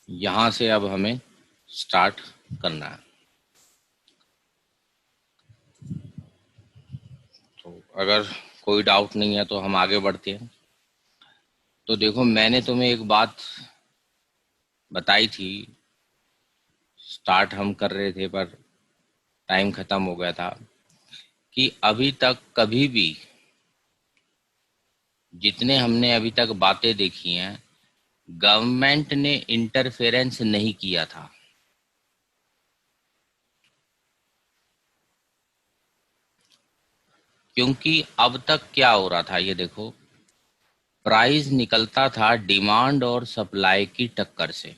यहाँ से अब हमें स्टार्ट करना है। तो अगर कोई डाउट नहीं है तो हम आगे बढ़ते हैं। तो देखो, मैंने तुम्हें एक बात बताई थी, स्टार्ट हम कर रहे थे पर टाइम खत्म हो गया था, कि अभी तक कभी भी जितने हमने अभी तक बातें देखी हैं, गवर्नमेंट ने इंटरफेरेंस नहीं किया था। क्योंकि अब तक क्या हो रहा था, ये देखो, प्राइस निकलता था डिमांड और सप्लाई की टक्कर से,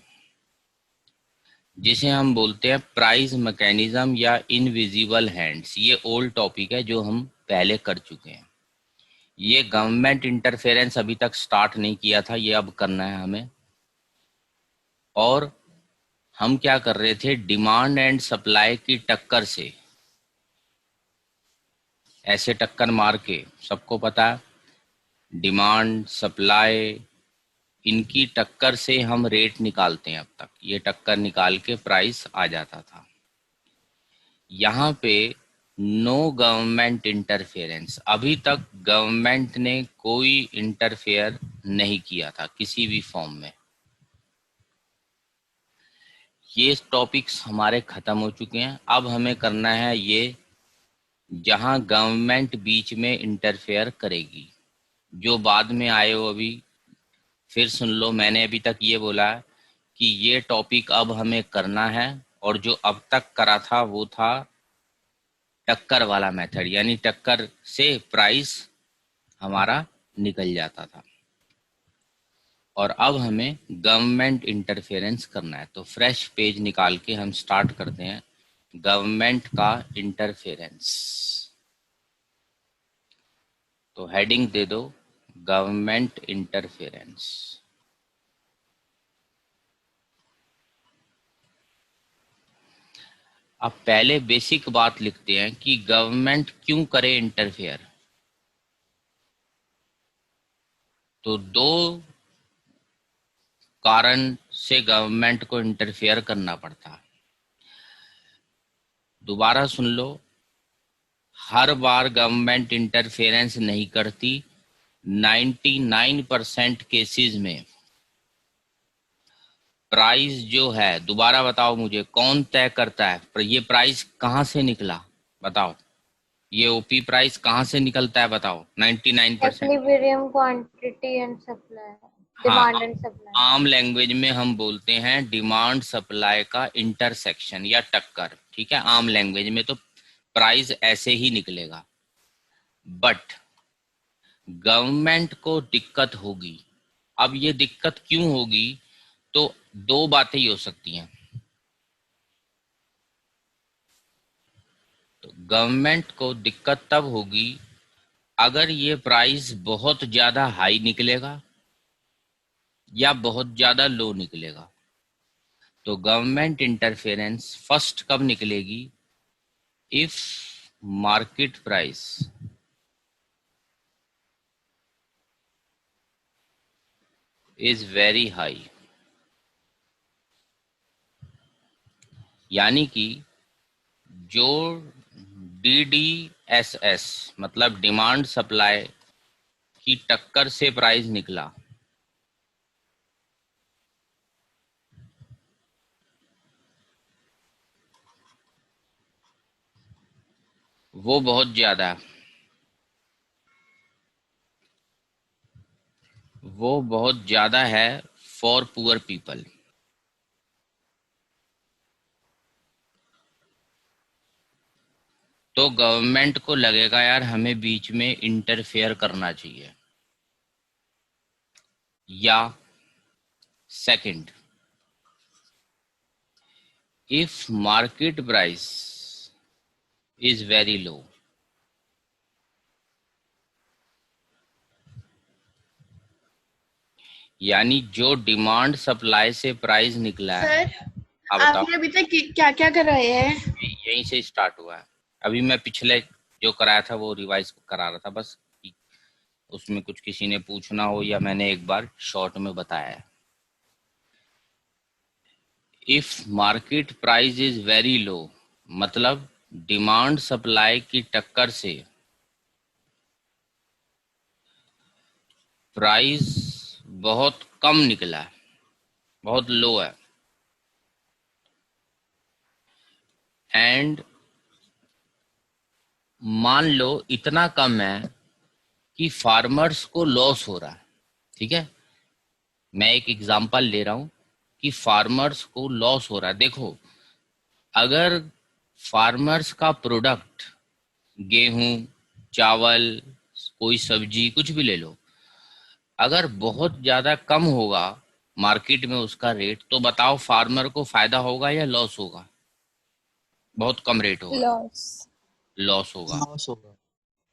जिसे हम बोलते हैं प्राइस मैकेनिज्म या इनविजिबल हैंड्स। ये ओल्ड टॉपिक है जो हम पहले कर चुके हैं। ये गवर्नमेंट इंटरफेरेंस अभी तक स्टार्ट नहीं किया था, ये अब करना है हमें। और हम क्या कर रहे थे, डिमांड एंड सप्लाई की टक्कर से, ऐसे टक्कर मार के, सबको पता है डिमांड सप्लाई, इनकी टक्कर से हम रेट निकालते हैं। अब तक ये टक्कर निकाल के प्राइस आ जाता था। यहाँ पे नो गवर्नमेंट इंटरफेरेंस, अभी तक गवर्नमेंट ने कोई इंटरफेयर नहीं किया था किसी भी फॉर्म में। ये टॉपिक्स हमारे खत्म हो चुके हैं। अब हमें करना है ये जहां गवर्नमेंट बीच में इंटरफेयर करेगी। जो बाद में आए हो अभी फिर सुन लो, मैंने अभी तक ये बोला कि ये टॉपिक अब हमें करना है। और जो अब तक करा था वो था टक्कर वाला मेथड, यानी टक्कर से प्राइस हमारा निकल जाता था। और अब हमें गवर्नमेंट इंटरफेरेंस करना है। तो फ्रेश पेज निकाल के हम स्टार्ट करते हैं गवर्नमेंट का इंटरफेरेंस। तो हेडिंग दे दो गवर्नमेंट इंटरफेरेंस। अब पहले बेसिक बात लिखते हैं कि गवर्नमेंट क्यों करे इंटरफेयर। तो दो कारण से गवर्नमेंट को इंटरफेयर करना पड़ता है। दोबारा सुन लो, हर बार गवर्नमेंट इंटरफेरेंस नहीं करती। 99% केसेस में प्राइस जो है, दोबारा बताओ मुझे, कौन तय करता है? पर ये प्राइस कहाँ से निकला, बताओ। ये ओपी प्राइस कहाँ से निकलता है, बताओ। 99%। इक्विलिब्रियम क्वांटिटी एंड सप्लाई, हाँ, डिमांड एंड सप्लाई। आम लैंग्वेज में हम बोलते हैं डिमांड सप्लाई का इंटरसेक्शन या टक्कर। ठीक है, आम लैंग्वेज में तो प्राइस ऐसे ही निकलेगा। बट गवर्नमेंट को दिक्कत होगी। अब ये दिक्कत क्यों होगी? तो दो बातें ही हो सकती हैं। तो गवर्नमेंट को दिक्कत तब होगी अगर ये प्राइस बहुत ज्यादा हाई निकलेगा या बहुत ज्यादा लो निकलेगा। तो गवर्नमेंट इंटरफेरेंस फर्स्ट कब निकलेगी? If market price is very high, यानी कि जो DDSS मतलब डिमांड सप्लाई की टक्कर से प्राइस निकला, वो बहुत ज्यादा, वो बहुत ज्यादा है फॉर पुअर पीपल। तो गवर्नमेंट को लगेगा यार हमें बीच में इंटरफेयर करना चाहिए। या second, if market price is very low, यानी जो डिमांड सप्लाई से प्राइस निकला है। सर, हाँ बताओ। आपने अभी तक क्या क्या कराए हैं? यहीं से स्टार्ट हुआ है। अभी मैं पिछले जो कराया था वो रिवाइज करा रहा था बस, कि उसमें कुछ किसी ने पूछना हो या मैंने एक बार शॉर्ट में बताया है। If market price is very low, मतलब डिमांड सप्लाई की टक्कर से प्राइस बहुत कम निकला है, बहुत लो है, एंड मान लो इतना कम है कि फार्मर्स को लॉस हो रहा है। ठीक है, मैं एक एग्जांपल ले रहा हूं कि फार्मर्स को लॉस हो रहा है। देखो, अगर फार्मर्स का प्रोडक्ट गेहूं, चावल, कोई सब्जी, कुछ भी ले लो, अगर बहुत ज्यादा कम होगा मार्केट में उसका रेट, तो बताओ फार्मर को फायदा होगा या लॉस होगा? बहुत कम रेट होगा, लॉस। लॉस होगा। लॉस होगा।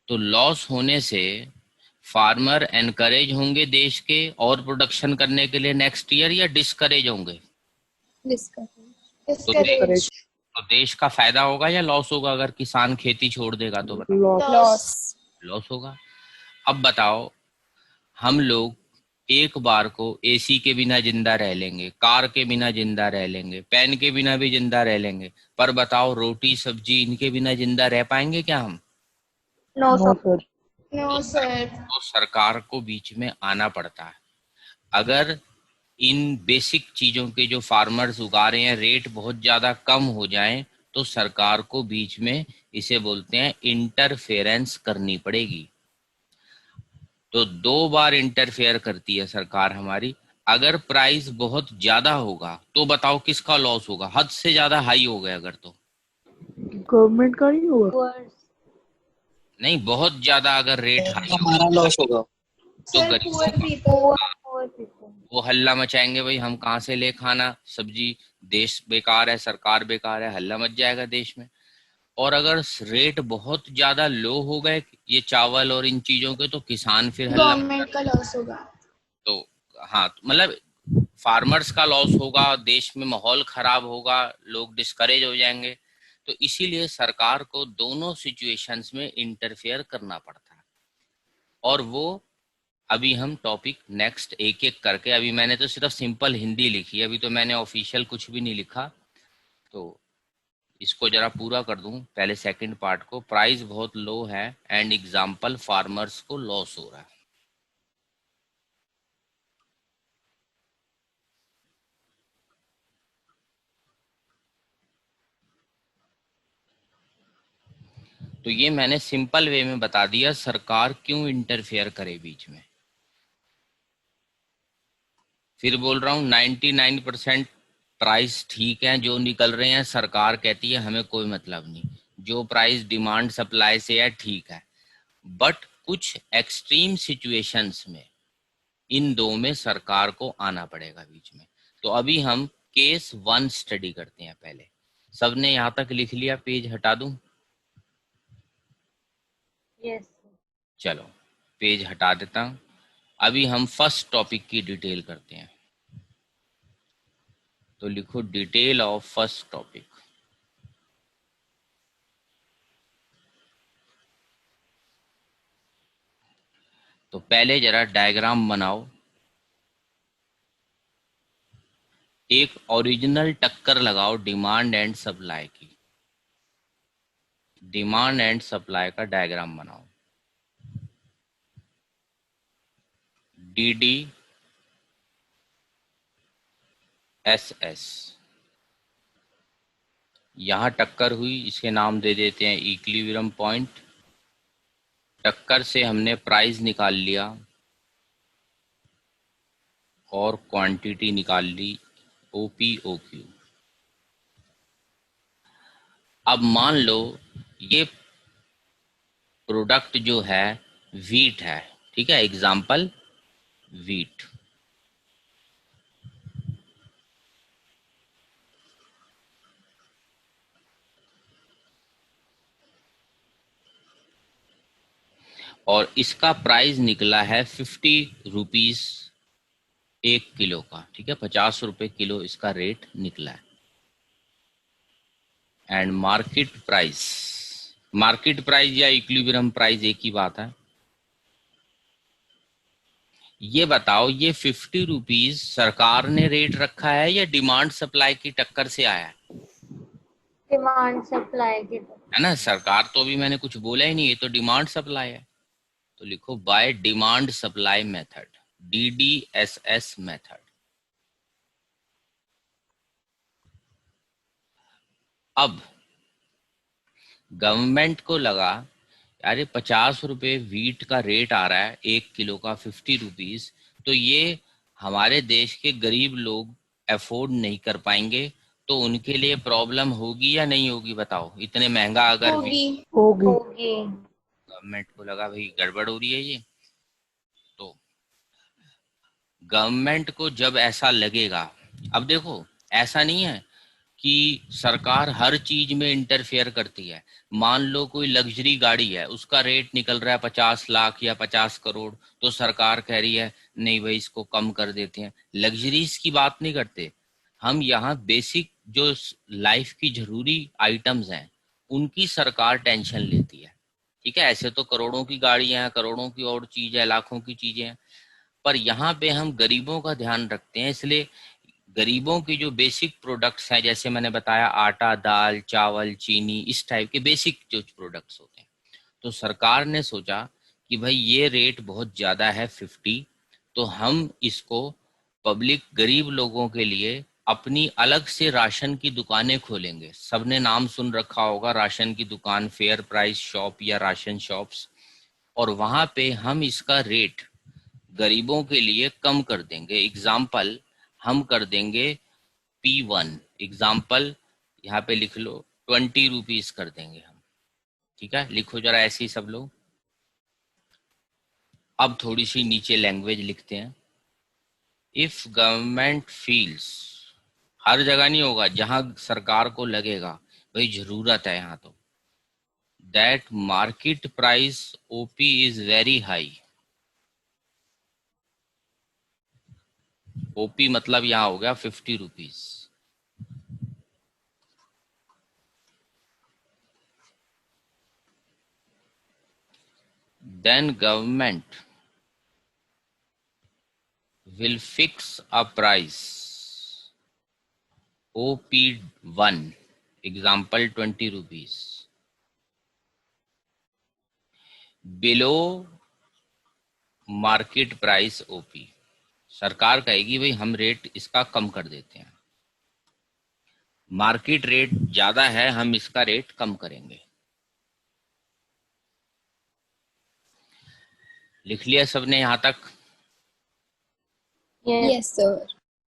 तो लॉस होने से फार्मर एनकरेज होंगे देश के और प्रोडक्शन करने के लिए नेक्स्ट ईयर, या डिस्करेज होंगे? तो डिस्करेज। तो देश का फायदा होगा या लॉस होगा अगर किसान खेती छोड़ देगा? तो बताओ, लॉस। लॉस होगा। अब बताओ, हम लोग एक बार को एसी के बिना जिंदा रह लेंगे, कार के बिना जिंदा रह लेंगे, पेन के बिना भी जिंदा रह लेंगे, पर बताओ रोटी सब्जी इनके बिना जिंदा रह पाएंगे क्या हम? No no sir. Sir. No sir. तो सरकार को बीच में आना पड़ता है। अगर इन बेसिक चीजों के जो फार्मर्स उगा रहे हैं रेट बहुत ज्यादा कम हो जाएं, तो सरकार को बीच में, इसे बोलते हैं इंटरफेरेंस, करनी पड़ेगी। तो 2 बार इंटरफेयर करती है सरकार हमारी। अगर प्राइस बहुत ज्यादा होगा तो बताओ किसका लॉस होगा? हद से ज्यादा हाई हो गया अगर, तो गवर्नमेंट का नहीं होगा। नहीं, बहुत ज्यादा अगर रेट हाई हो हमारा लॉस होगा। तो सर गरीब पुअर पीपल। वो हल्ला मचाएंगे, भाई हम कहाँ से ले खाना सब्जी, देश बेकार है, सरकार बेकार है, हल्ला मच जाएगा देश में। और अगर रेट बहुत ज्यादा लो हो गए ये चावल और इन चीजों के, तो किसान फिर हल्ला। गवर्नमेंट का लॉस होगा। तो हाँ, तो मतलब फार्मर्स का लॉस होगा, देश में माहौल खराब होगा, लोग डिस्करेज हो जाएंगे। तो इसीलिए सरकार को दोनों सिचुएशंस में इंटरफेयर करना पड़ता है। और वो अभी हम टॉपिक नेक्स्ट एक एक करके, अभी मैंने तो सिर्फ सिंपल हिंदी लिखी है, अभी तो मैंने ऑफिशियल कुछ भी नहीं लिखा। तो इसको जरा पूरा कर दूं पहले सेकंड पार्ट को। प्राइस बहुत लो है एंड एग्जाम्पल फार्मर्स को लॉस हो रहा है। तो ये मैंने सिंपल वे में बता दिया सरकार क्यों इंटरफेयर करे बीच में। फिर बोल रहा हूँ 99% प्राइस ठीक है जो निकल रहे हैं, सरकार कहती है हमें कोई मतलब नहीं, जो प्राइस डिमांड सप्लाई से है ठीक है। बट कुछ एक्सट्रीम सिचुएशंस में इन दो में सरकार को आना पड़ेगा बीच में। तो अभी हम केस 1 स्टडी करते हैं पहले। सबने यहाँ तक लिख लिया? पेज हटा दूं? यस। चलो पेज हटा देता हूं। अभी हम फर्स्ट टॉपिक की डिटेल करते हैं। तो लिखो डिटेल ऑफ फर्स्ट टॉपिक। तो पहले जरा डायग्राम बनाओ। एक ओरिजिनल टक्कर लगाओ डिमांड एंड सप्लाई की। डिमांड एंड सप्लाई का डायग्राम बनाओ। डी डी एस एस, यहां टक्कर हुई, इसके नाम दे देते हैं इक्विलिब्रियम पॉइंट। टक्कर से हमने प्राइस निकाल लिया और क्वांटिटी निकाल ली, ओपी ओ क्यू। अब मान लो ये प्रोडक्ट जो है वीट है, ठीक है, एग्जाम्पल वीट। और इसका प्राइस निकला है 50 रुपीज 1 किलो का, ठीक है, 50 रुपए किलो इसका रेट निकला है। एंड मार्केट प्राइस या इक्विलिब्रियम प्राइस एक ही बात है। ये बताओ, ये 50 रुपीज सरकार ने रेट रखा है या डिमांड सप्लाई की टक्कर से आया है? डिमांड सप्लाई की तरफ। है ना, सरकार तो अभी मैंने कुछ बोला ही नहीं, ये तो डिमांड सप्लाई है। तो लिखो by demand supply method, DDSS method. अब गवर्नमेंट को लगा यार ये 50 रुपए वीट का रेट आ रहा है, 1 किलो का 50 रुपीज, तो ये हमारे देश के गरीब लोग अफोर्ड नहीं कर पाएंगे, तो उनके लिए प्रॉब्लम होगी या नहीं होगी बताओ? इतने महंगा अगर होगी। होगी। होगी। गवर्नमेंट को लगा भाई गड़बड़ हो रही है ये, तो गवर्नमेंट को जब ऐसा लगेगा, अब देखो ऐसा नहीं है कि सरकार हर चीज में इंटरफेयर करती है। मान लो कोई लग्जरी गाड़ी है, उसका रेट निकल रहा है 50 लाख या 50 करोड़, तो सरकार कह रही है नहीं भाई इसको कम कर देते हैं। लग्जरीज की बात नहीं करते हम, यहाँ बेसिक जो लाइफ की जरूरी आइटम्स हैं उनकी सरकार टेंशन लेती है। ठीक है, ऐसे तो करोड़ों की गाड़ियां हैं, करोड़ों की और चीज है, लाखों की चीजें हैं, पर यहाँ पे हम गरीबों का ध्यान रखते हैं। इसलिए गरीबों की जो बेसिक प्रोडक्ट्स हैं, जैसे मैंने बताया आटा, दाल, चावल, चीनी, इस टाइप के बेसिक जो प्रोडक्ट्स होते हैं, तो सरकार ने सोचा कि भाई ये रेट बहुत ज़्यादा है 50, तो हम इसको पब्लिक गरीब लोगों के लिए अपनी अलग से राशन की दुकानें खोलेंगे। सबने नाम सुन रखा होगा राशन की दुकान, फेयर प्राइस शॉप या राशन शॉप्स, और वहाँ पे हम इसका रेट गरीबों के लिए कम कर देंगे। एग्जाम्पल हम कर देंगे P1, एग्जाम्पल यहाँ पे लिख लो 20 रुपीज कर देंगे हम। ठीक है, लिखो जरा ऐसे ही सब लोग। अब थोड़ी सी नीचे लैंग्वेज लिखते हैं। इफ गवर्नमेंट फील्स, हर जगह नहीं होगा, जहां सरकार को लगेगा भाई जरूरत है यहाँ, तो that market price OP is very high. OP मतलब यहाँ हो गया 50 rupees. Then government will fix a price OP1, example 20 rupees, below market price OP। सरकार कहेगी भाई हम रेट इसका कम कर देते हैं, मार्केट रेट ज्यादा है, हम इसका रेट कम करेंगे। लिख लिया सबने यहां तक? Yes sir.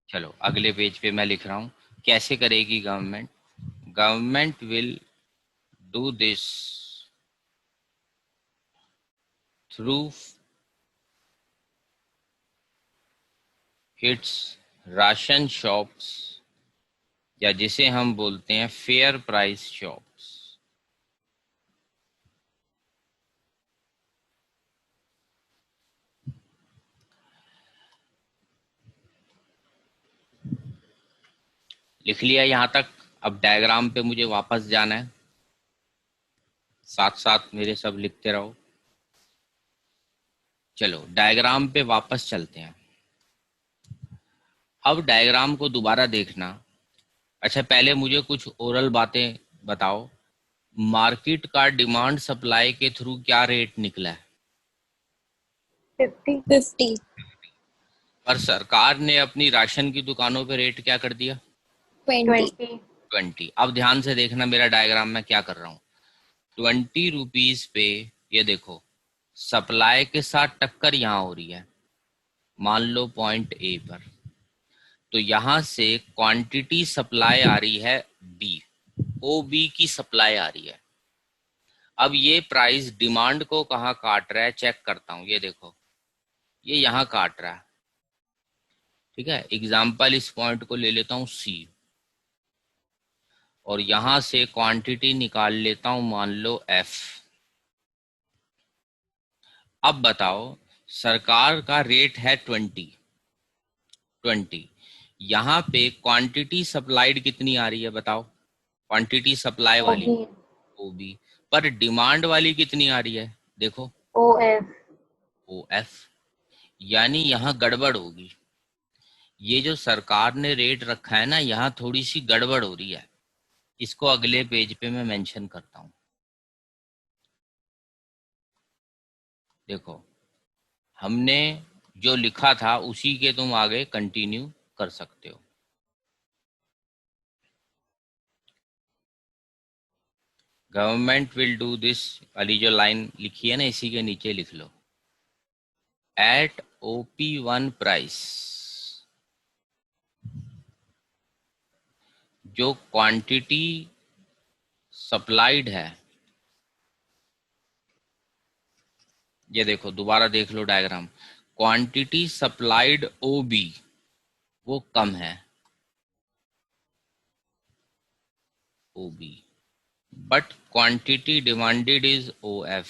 चलो अगले पेज पे मैं लिख रहा हूं कैसे करेगी government. Government will do this through it's ration shops, या जिसे हम बोलते हैं फेयर प्राइस शॉप्स। लिख लिया यहां तक? अब डायग्राम पे मुझे वापस जाना है, साथ साथ मेरे सब लिखते रहो। चलो डायग्राम पे वापस चलते हैं। अब डायग्राम को दोबारा देखना। अच्छा पहले मुझे कुछ ओरल बातें बताओ, मार्केट का डिमांड सप्लाई के थ्रू क्या रेट निकला है? 50। पर सरकार ने अपनी राशन की दुकानों पे रेट क्या कर दिया? 20। अब ध्यान से देखना मेरा डायग्राम में क्या कर रहा हूँ। 20 रुपीज पे ये देखो सप्लाई के साथ टक्कर यहाँ हो रही है, मान लो पॉइंट A पर, तो यहाँ से क्वांटिटी सप्लाई आ रही है B, OB की सप्लाई आ रही है। अब ये प्राइस डिमांड को कहाँ काट रहा है चेक करता हूँ, ये देखो ये यहाँ काट रहा है। ठीक है, एग्जाम्पल इस पॉइंट को ले लेता हूँ C, और यहां से क्वांटिटी निकाल लेता हूं मान लो F। अब बताओ सरकार का रेट है 20, यहाँ पे क्वांटिटी सप्लाइड कितनी आ रही है बताओ? क्वांटिटी सप्लाई वाली OB, पर डिमांड वाली कितनी आ रही है देखो? OF। OF। यानी यहाँ गड़बड़ होगी। ये जो सरकार ने रेट रखा है ना, यहाँ थोड़ी सी गड़बड़ हो रही है। इसको अगले पेज पे मैं मेंशन करता हूँ। देखो, हमने जो लिखा था उसी के तुम आगे कंटिन्यू कर सकते हो। गवर्नमेंट विल डू दिस वाली जो लाइन लिखी है ना, इसी के नीचे लिख लो, एट OP1 प्राइस। जो क्वांटिटी सप्लाइड है, ये देखो दोबारा देख लो डायग्राम, क्वांटिटी सप्लाइड OB वो कम है, OB, but quantity demanded is OF।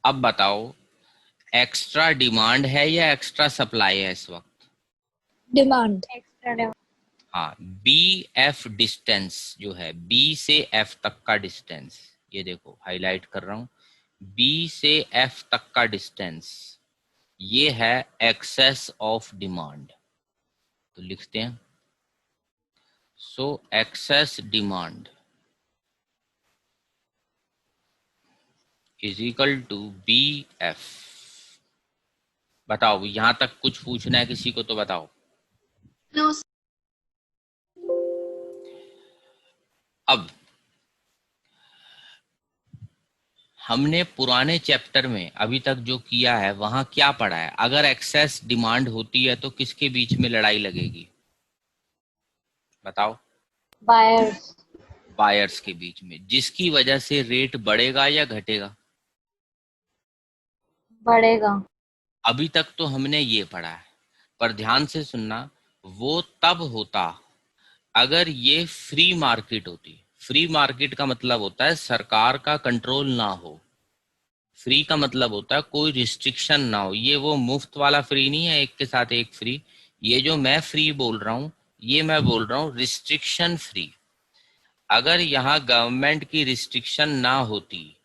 अब बताओ, एक्स्ट्रा डिमांड है या एक्स्ट्रा सप्लाई है इस वक्त? Demand, extra demand. हाँ, BF डिस्टेंस जो है, B से F तक का डिस्टेंस, ये देखो हाईलाइट कर रहा हूं, B से F तक का डिस्टेंस, ये है एक्सेस ऑफ डिमांड। तो लिखते हैं, so excess demand is equal to BF। बताओ, यहां तक कुछ पूछना है किसी को तो बताओ। नो। अब हमने पुराने चैप्टर में अभी तक जो किया है वहां क्या पढ़ा है? अगर एक्सेस डिमांड होती है तो किसके बीच में लड़ाई लगेगी? बताओ। बायर्स। बायर्स के बीच में, जिसकी वजह से रेट बढ़ेगा या घटेगा? बढ़ेगा। अभी तक तो हमने ये पढ़ा है, पर ध्यान से सुनना, वो तब होता अगर ये फ्री मार्केट होती। फ्री मार्केट का मतलब होता है सरकार का कंट्रोल ना हो। फ्री का मतलब होता है कोई रिस्ट्रिक्शन ना हो। ये वो मुफ्त वाला फ्री नहीं है, एक के साथ एक फ्री। ये जो मैं फ्री बोल रहा हूँ, ये मैं बोल रहा हूँ रिस्ट्रिक्शन फ्री। अगर यहाँ गवर्नमेंट की रिस्ट्रिक्शन ना होती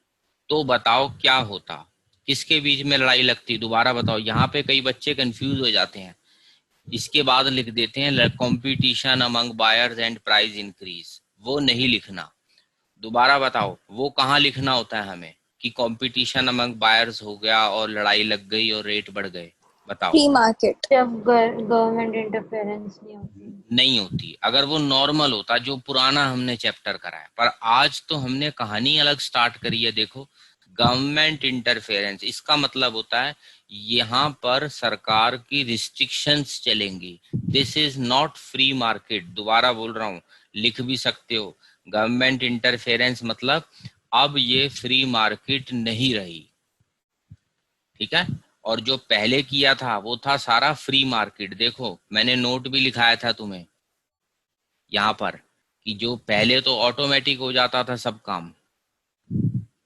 तो बताओ क्या होता, किसके बीच में लड़ाई लगती? दोबारा बताओ, यहाँ पे कई बच्चे कंफ्यूज हो जाते हैं। इसके बाद लिख देते हैं competition among buyers and price increase, वो नहीं लिखना। दोबारा बताओ, वो कहाँ लिखना होता है हमें कि कंपटीशन अमंग बायर्स हो गया और लड़ाई लग गई और रेट बढ़ गए? बताओ। फ्री मार्केट, जब गवर्नमेंट इंटरफेरेंस नहीं होती। नहीं होती। अगर वो नॉर्मल होता, जो पुराना हमने चैप्टर करा है, पर आज तो हमने कहानी अलग स्टार्ट करी है। देखो, गवर्नमेंट इंटरफेरेंस, इसका मतलब होता है यहाँ पर सरकार की रिस्ट्रिक्शंस चलेंगी। This is not free market. दोबारा बोल रहा हूँ, लिख भी सकते हो, गवर्नमेंट इंटरफेरेंस मतलब अब ये फ्री मार्केट नहीं रही। ठीक है? और जो पहले किया था वो था सारा फ्री मार्केट। देखो, मैंने नोट भी लिखाया था तुम्हें यहाँ पर कि जो पहले तो ऑटोमेटिक हो जाता था सब काम।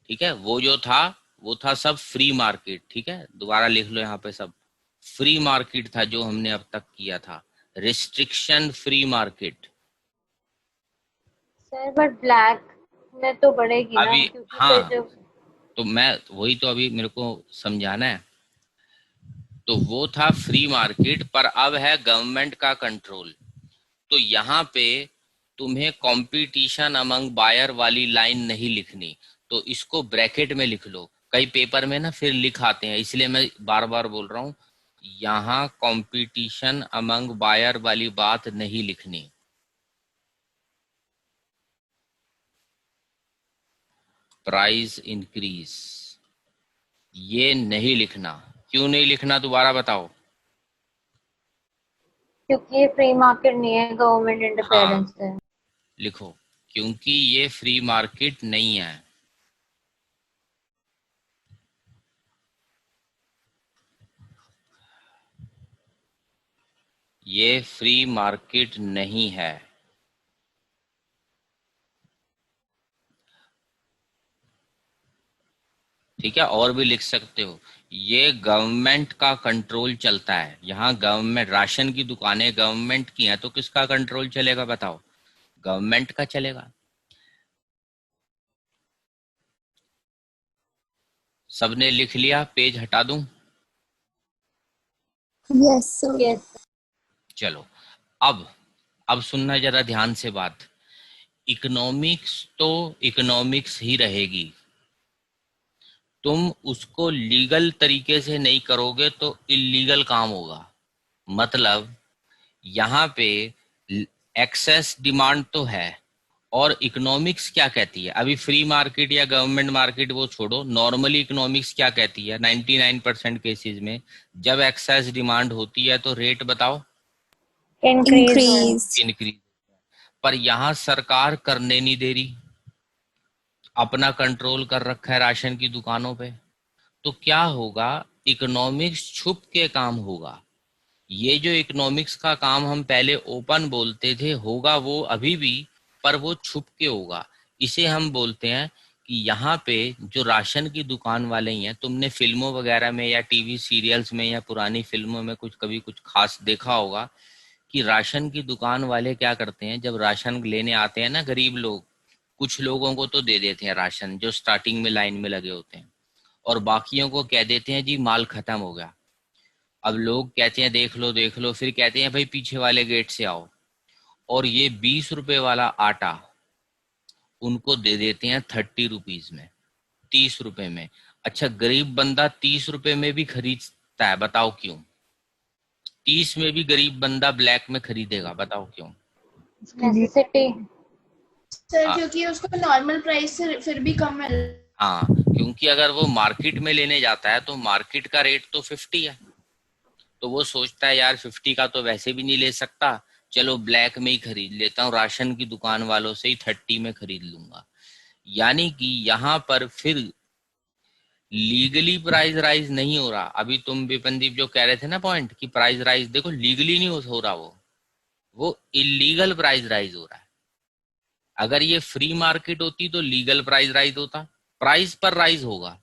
ठीक है? वो जो था वो था सब फ्री मार्केट। ठीक है? दोबारा लिख लो यहाँ पे, सब फ्री मार्केट था जो हमने अब तक किया था, restriction free market. Sir but black में तो बढ़ेगी ना, अभी क्योंकि फिर हाँ, जब तो मैं वही तो अभी मेरे को समझाना है। तो वो था फ्री मार्केट, पर अब है गवर्नमेंट का कंट्रोल। तो यहाँ पे तुम्हें कंपटीशन अमंग बायर वाली लाइन नहीं लिखनी, तो इसको ब्रैकेट में लिख लो। कई पेपर में ना फिर लिख आते हैं, इसलिए मैं बार बार बोल रहा हूँ, यहाँ कंपटीशन अमंग बायर वाली बात नहीं लिखनी। प्राइस इंक्रीज ये नहीं लिखना। क्यों नहीं लिखना, दोबारा बताओ। क्योंकि ये फ्री मार्केट नहीं है, गवर्नमेंट हाँ, इंटरफेरेंस है। लिखो, क्योंकि ये फ्री मार्केट नहीं है। ये फ्री मार्केट नहीं है। ठीक है? और भी लिख सकते हो, ये गवर्नमेंट का कंट्रोल चलता है। यहाँ गवर्नमेंट, राशन की दुकानें गवर्नमेंट की हैं, तो किसका कंट्रोल चलेगा बताओ? गवर्नमेंट का चलेगा। सबने लिख लिया? पेज हटा दूं? Yes sir. यस। चलो, अब सुनना जरा ध्यान से बात। इकोनॉमिक्स तो इकोनॉमिक्स ही रहेगी। तुम उसको लीगल तरीके से नहीं करोगे तो इलीगल काम होगा। मतलब यहाँ पे एक्सेस डिमांड तो है, और इकोनॉमिक्स क्या कहती है? अभी फ्री मार्केट या गवर्नमेंट मार्केट वो छोड़ो, नॉर्मली इकोनॉमिक्स क्या कहती है? 99% केसेस में जब एक्सेस डिमांड होती है तो रेट बताओ, इंक्रीज। इंक्रीज। पर यहाँ सरकार करने नहीं दे रही, अपना कंट्रोल कर रखा है राशन की दुकानों पे। तो क्या होगा? इकोनॉमिक्स छुप के काम होगा। ये जो इकोनॉमिक्स का काम हम पहले ओपन बोलते थे, होगा वो अभी भी, पर वो छुप के होगा। इसे हम बोलते हैं कि यहाँ पे जो राशन की दुकान वाले ही हैं, तुमने फिल्मों वगैरह में या टीवी सीरियल्स में या पुरानी फिल्मों में कुछ कभी कुछ खास देखा होगा कि राशन की दुकान वाले क्या करते हैं, जब राशन लेने आते हैं ना गरीब लोग, कुछ लोगों को तो दे देते हैं राशन जो स्टार्टिंग में लाइन में लगे होते हैं, और बाकियों को कह देते हैं जी माल खत्म हो गया। अब लोग कहते हैं देख लो, फिर कहते हैं भाई पीछे वाले गेट से आओ, और ये 20 रुपए वाला आटा उनको दे देते हैं 30 रुपीज में, 30 रुपए में। अच्छा, गरीब बंदा 30 रुपए में भी खरीदता है, बताओ क्यों? 30 में भी गरीब बंदा ब्लैक में खरीदेगा, बताओ क्यों? नेसेसिटी। सर हाँ, क्योंकि उसको नॉर्मल प्राइस से फिर भी कम मिल। हाँ, क्योंकि अगर वो मार्केट में लेने जाता है तो मार्केट का रेट तो 50 है, तो वो सोचता है यार 50 का तो वैसे भी नहीं ले सकता, चलो ब्लैक में ही खरीद लेता हूँ, राशन की दुकान वालों से ही 30 में खरीद लूंगा। यानी कि यहाँ पर फिर लीगली प्राइस राइज नहीं हो रहा। अभी तुम विपनदीप जो कह रहे थे ना पॉइंट, कि प्राइस राइज देखो लीगली नहीं हो रहा, वो इलीगल प्राइस राइज हो रहा है। अगर ये फ्री मार्केट होती तो लीगल प्राइस राइज होता, प्राइस पर राइज होगा,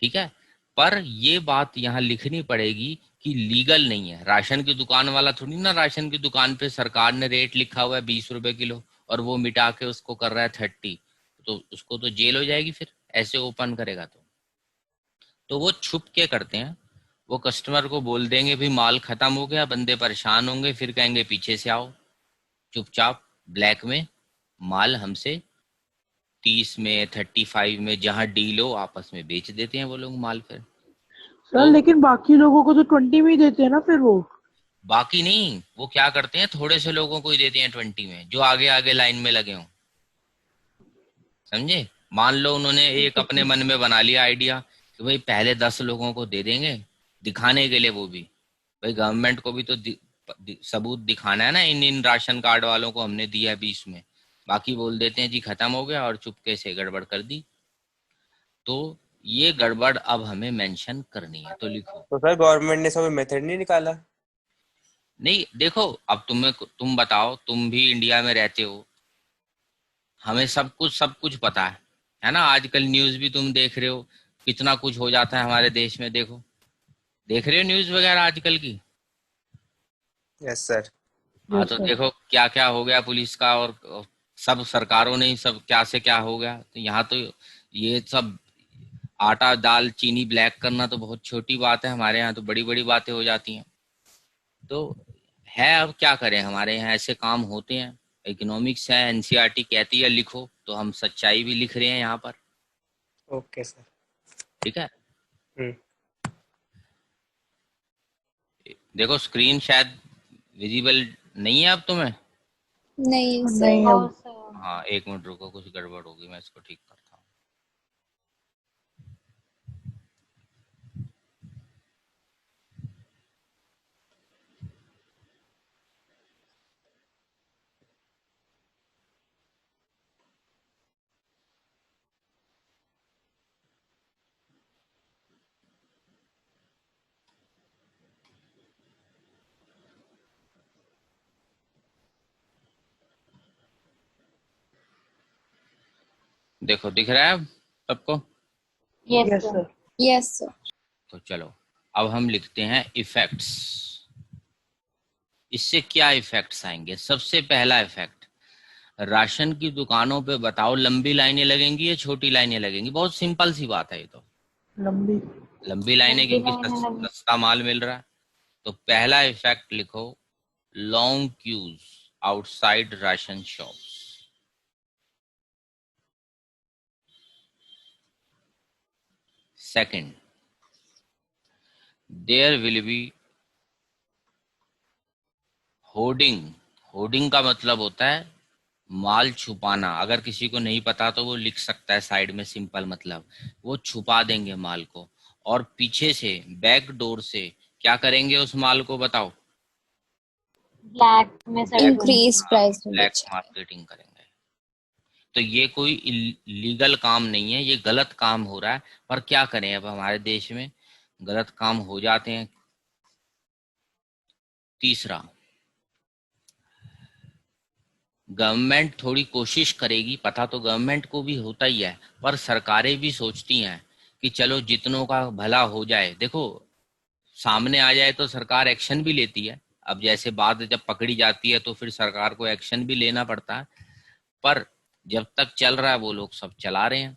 ठीक है। पर ये बात यहाँ लिखनी पड़ेगी कि लीगल नहीं है। राशन की दुकान वाला थोड़ी ना, राशन की दुकान पे सरकार ने रेट लिखा हुआ है 20 रुपए किलो, और वो मिटा के उसको कर रहा है 30, तो उसको तो जेल हो जाएगी फिर, ऐसे ओपन करेगा तो वो छुप के करते हैं। वो कस्टमर को बोल देंगे भाई माल खत्म हो गया, बंदे परेशान होंगे, फिर कहेंगे पीछे से आओ, चुपचाप ब्लैक में माल हमसे 30 में 35 में जहां डील हो आपस में बेच देते हैं वो लोग माल फिर। सर तो लेकिन बाकी लोगों को तो 20 में ही देते हैं ना फिर वो। बाकी नहीं, वो क्या करते हैं, थोड़े से लोगों को ही देते हैं 20 में, जो आगे आगे लाइन में लगे हों, समझे? मान लो उन्होंने एक अपने मन में बना लिया आइडिया कि भाई पहले 10 लोगों को दे देंगे, दिखाने के लिए, वो भी भाई गवर्नमेंट को भी तो सबूत दिखाना है ना, इन इन राशन कार्ड वालों को हमने दिया 20 में, बाकी बोल देते हैं जी खत्म हो गया और चुपके से गड़बड़ कर दी। तो ये गड़बड़ अब हमें मेंशन करनी है, तो लिखो। तो सर गवर्नमेंट ने सब मेथड नहीं निकाला? नहीं देखो, अब तुम बताओ, तुम भी इंडिया में रहते हो, हमें सब कुछ पता है ना? आजकल न्यूज भी तुम देख रहे हो, कितना कुछ हो जाता है हमारे देश में, देखो, देख रहे हो न्यूज वगैरह आजकल की? Yes sir. हाँ, यस तो सर। देखो क्या क्या हो गया पुलिस का, और सब सरकारों ने ही सब क्या से क्या हो गया। तो यहाँ तो ये सब आटा दाल चीनी ब्लैक करना तो बहुत छोटी बात है, हमारे यहाँ तो बड़ी बड़ी बातें हो जाती हैं। तो है, अब क्या करें, हमारे यहाँ ऐसे काम होते हैं। इकोनॉमिक्स है, एनसीईआरटी कहती है लिखो, तो हम सच्चाई भी लिख रहे हैं यहाँ पर, ओके सर। ठीक है। हम्म। देखो स्क्रीन शायद विजिबल नहीं है अब तुम्हें। नहीं नहीं सर। अब। हाँ, एक मिनट रुको, कुछ गड़बड़ होगी, मैं इसको ठीक करता हूँ। देखो दिख रहा है अब सबको? Yes yes sir. Yes sir. तो चलो, अब हम लिखते हैं इफेक्ट्स। इससे क्या इफेक्ट्स आएंगे? सबसे पहला इफेक्ट, राशन की दुकानों पे बताओ लंबी लाइनें लगेंगी या छोटी लाइनें लगेंगी? बहुत सिंपल सी बात है ये तो। लंबी। लंबी लाइनें, लंबी क्योंकि लाइनें लगी। सस्ता माल मिल रहा है। तो पहला इफेक्ट लिखो, long queues outside ration shops. Second, there will be hoarding. Hoarding का मतलब होता है माल छुपाना। अगर किसी को नहीं पता तो वो लिख सकता है साइड में, सिंपल मतलब वो छुपा देंगे माल को। और पीछे से बैक डोर से क्या करेंगे उस माल को बताओ? ब्लैक में सेल ब्लैक, करेंगे। इंक्रीज प्राइस में ब्लैक बेचेंगे। मार्केटिंग करेंगे। तो ये कोई लीगल काम नहीं है, ये गलत काम हो रहा है। पर क्या करें, अब हमारे देश में गलत काम हो जाते हैं। तीसरा, गवर्नमेंट थोड़ी कोशिश करेगी, पता तो गवर्नमेंट को भी होता ही है, पर सरकारें भी सोचती हैं कि चलो जितनों का भला हो जाए। देखो, सामने आ जाए तो सरकार एक्शन भी लेती है। अब जैसे बात जब पकड़ी जाती है तो फिर सरकार को एक्शन भी लेना पड़ता है। पर जब तक चल रहा है वो लोग सब चला रहे हैं।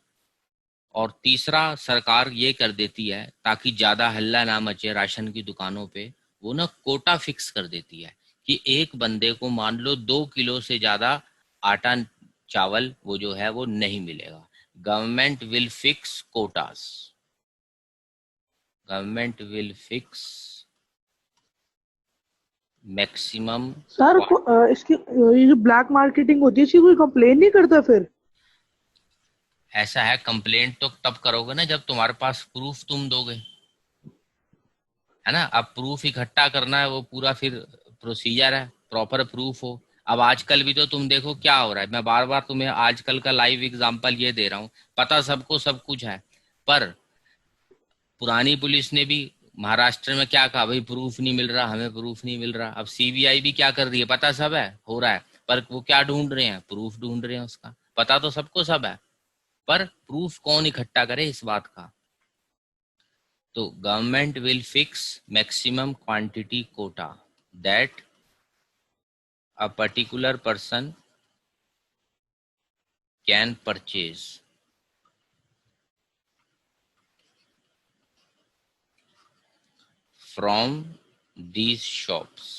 और तीसरा, सरकार ये कर देती है ताकि ज्यादा हल्ला ना मचे राशन की दुकानों पे, वो ना कोटा फिक्स कर देती है कि एक बंदे को मान लो 2 किलो से ज्यादा आटा चावल वो जो है वो नहीं मिलेगा। Government will fix quotas. Government will fix maximum. Sir इसकी ये जो ब्लैक मार्केटिंग होती है इसकी कोई कंप्लेन नहीं करता फिर? ऐसा है, कंप्लेंट तो तब करोगे ना जब तुम्हारे पास प्रूफ तुम दोगे, है ना। अब प्रूफ इकट्ठा करना है, वो पूरा फिर प्रोसीजर है, प्रॉपर प्रूफ हो। अब आजकल भी तो तुम देखो क्या हो रहा है। मैं बार बार तुम्हें आजकल का लाइव एग्जांपल ये दे रहा हूँ। पता सबको सब कुछ है, पर पुरानी पुलिस ने भी महाराष्ट्र में क्या कहा, भाई प्रूफ नहीं मिल रहा, हमें प्रूफ नहीं मिल रहा। अब सीबीआई भी क्या कर रही है, पता सब है, हो रहा है, पर वो क्या ढूंढ रहे हैं, प्रूफ ढूंढ रहे हैं उसका। पता तो सबको सब है, पर प्रूफ कौन इकट्ठा करे इस बात का। तो government will fix maximum quantity quota that a particular person can purchase from these shops।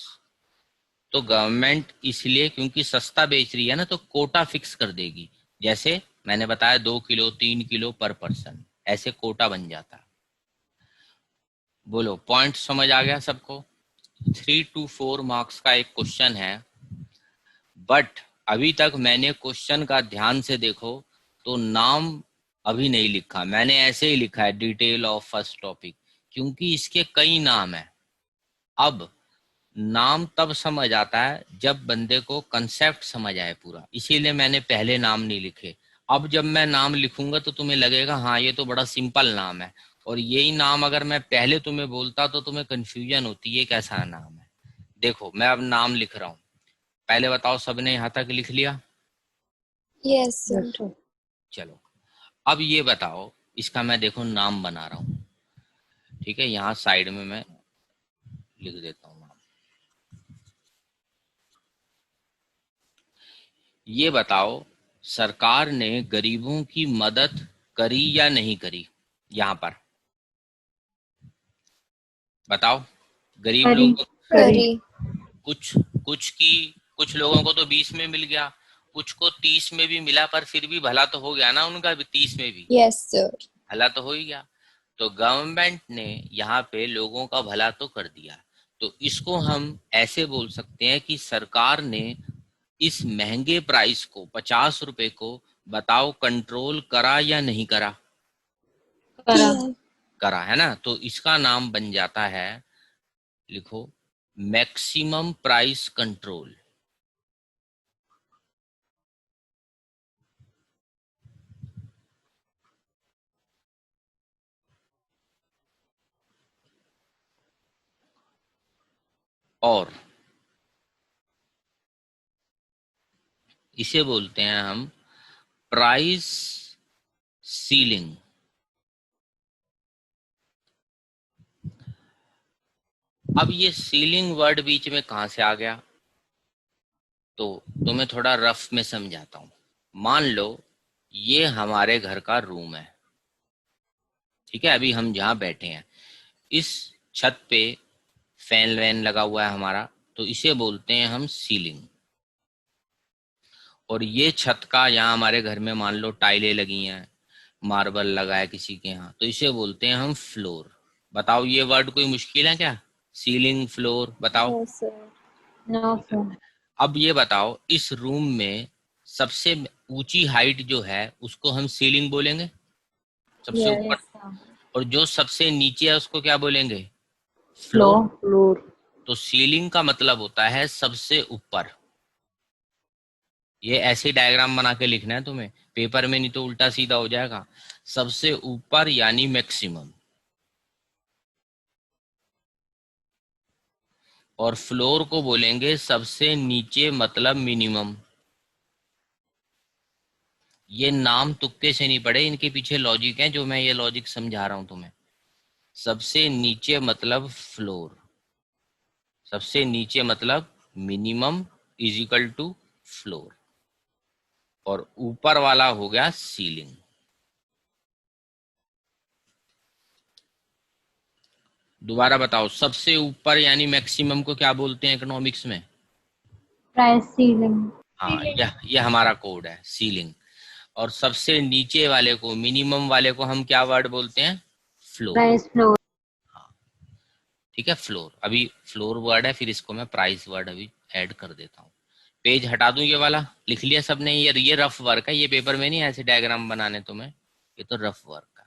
तो गवर्नमेंट इसलिए क्योंकि सस्ता बेच रही है ना, तो कोटा फिक्स कर देगी। जैसे मैंने बताया 2 किलो 3 किलो पर पर्सन, ऐसे कोटा बन जाता है। बोलो, पॉइंट समझ आ गया सबको? 3 to 4 मार्क्स का एक क्वेश्चन है। बट अभी तक मैंने क्वेश्चन का ध्यान से देखो तो नाम अभी नहीं लिखा। मैंने ऐसे ही लिखा है डिटेल ऑफ फर्स्ट टॉपिक, क्योंकि इसके कई नाम है। अब नाम तब समझ आता है जब बंदे को कंसेप्ट समझ आए पूरा, इसीलिए मैंने पहले नाम नहीं लिखे। अब जब मैं नाम लिखूंगा तो तुम्हें लगेगा हाँ ये तो बड़ा सिंपल नाम है, और यही नाम अगर मैं पहले तुम्हें बोलता तो तुम्हें कंफ्यूजन होती, ये कैसा नाम है। देखो मैं अब नाम लिख रहा हूँ, पहले बताओ सबने यहाँ तक लिख लिया? Yes yes sir. सर। चलो, अब ये बताओ, इसका मैं देखो नाम बना रहा हूँ, ठीक है, यहाँ साइड में मैं लिख देता हूँ नाम। ये बताओ, सरकार ने गरीबों की मदद करी या नहीं करी? यहाँ पर बताओ। गरीब करी। लोग करी। कुछ कुछ की, कुछ लोगों को तो 20 में मिल गया, कुछ को 30 में भी मिला, पर फिर भी भला तो हो गया ना उनका भी, 30 में भी यस सर। भला तो हो ही गया। तो गवर्नमेंट ने यहाँ पे लोगों का भला तो कर दिया। तो इसको हम ऐसे बोल सकते हैं कि सरकार ने इस महंगे प्राइस को 50 रुपए को बताओ कंट्रोल करा या नहीं करा? करा। करा है ना। तो इसका नाम बन जाता है, लिखो, मैक्सिमम प्राइस कंट्रोल। और इसे बोलते हैं हम प्राइस सीलिंग। अब ये सीलिंग वर्ड बीच में कहां से आ गया? तो तुम्हें थोड़ा रफ में समझाता हूँ। मान लो ये हमारे घर का रूम है, ठीक है। अभी हम जहाँ बैठे हैं इस छत पे फैन वैन लगा हुआ है हमारा, तो इसे बोलते हैं हम सीलिंग। और ये छत का, यहाँ हमारे घर में मान लो टाइलें लगी हैं, मार्बल लगा है किसी के यहाँ, तो इसे बोलते हैं हम फ्लोर। बताओ ये वर्ड कोई मुश्किल है क्या? सीलिंग, फ्लोर, बताओ। No, sir. No, sir. अब ये बताओ इस रूम में सबसे ऊंची हाइट जो है उसको हम सीलिंग बोलेंगे, सबसे Yes. ऊपर। Yes, sir. और जो सबसे नीचे है उसको क्या बोलेंगे? फ्लोर। Floor. फ्लोर। तो सीलिंग का मतलब होता है सबसे ऊपर। ये ऐसे डायग्राम बना के लिखना है तुम्हें पेपर में, नहीं तो उल्टा सीधा हो जाएगा। सबसे ऊपर यानी मैक्सिमम, और फ्लोर को बोलेंगे सबसे नीचे मतलब मिनिमम। ये नाम तुक्के से नहीं पड़े, इनके पीछे लॉजिक है, जो मैं ये लॉजिक समझा रहा हूं तुम्हें। सबसे नीचे मतलब फ्लोर, सबसे नीचे मतलब minimum is equal to floor, और ऊपर वाला हो गया सीलिंग। दोबारा बताओ, सबसे ऊपर यानी मैक्सिमम को क्या बोलते हैं इकोनॉमिक्स में? Price ceiling. हाँ, यह हमारा कोड है, सीलिंग। और सबसे नीचे वाले को, मिनिमम वाले को हम क्या वर्ड बोलते हैं? फ्लोर। Price floor. हाँ, ठीक है, फ्लोर। अभी फ्लोर वर्ड है, फिर इसको मैं प्राइस वर्ड अभी ऐड कर देता हूँ। पेज हटा दूं ये वाला? लिख लिया सबने? ये रफ वर्क है, ये पेपर में नहीं ऐसे डायग्राम बनाने तुम्हें, ये तो रफ वर्क है।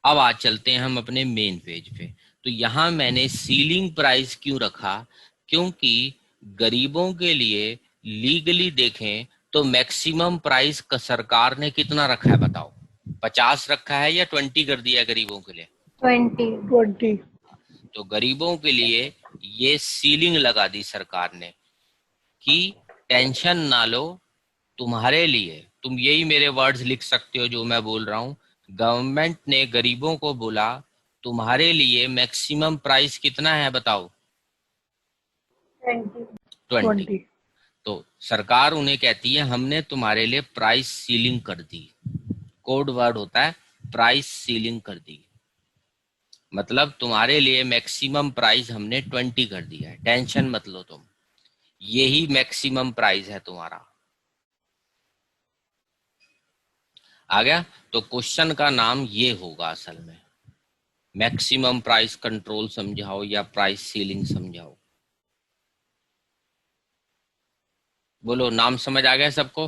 अब आज चलते हैं हम अपने मेन पेज पे। तो यहाँ मैंने सीलिंग प्राइस क्यों रखा? क्योंकि गरीबों के लिए लीगली देखें तो मैक्सिमम प्राइस सरकार ने कितना रखा है बताओ? 50 रखा है या 20 कर दिया गरीबों के लिए? 20. 20। तो गरीबों के लिए ये सीलिंग लगा दी सरकार ने कि टेंशन ना लो, तुम्हारे लिए, तुम यही मेरे वर्ड्स लिख सकते हो जो मैं बोल रहा हूँ। गवर्नमेंट ने गरीबों को बोला तुम्हारे लिए मैक्सिमम प्राइस कितना है बताओ? 20. 20। 20। तो सरकार उन्हें कहती है हमने तुम्हारे लिए प्राइस सीलिंग कर दी। कोड वर्ड होता है प्राइस सीलिंग कर दी, मतलब तुम्हारे लिए मैक्सिमम प्राइस हमने 20 कर दिया है, टेंशन मत लो तुम, यही मैक्सिमम प्राइस है तुम्हारा। आ गया? तो क्वेश्चन का नाम ये होगा असल में, मैक्सिमम प्राइस कंट्रोल समझाओ या प्राइस सीलिंग समझाओ। बोलो, नाम समझ आ गया सबको?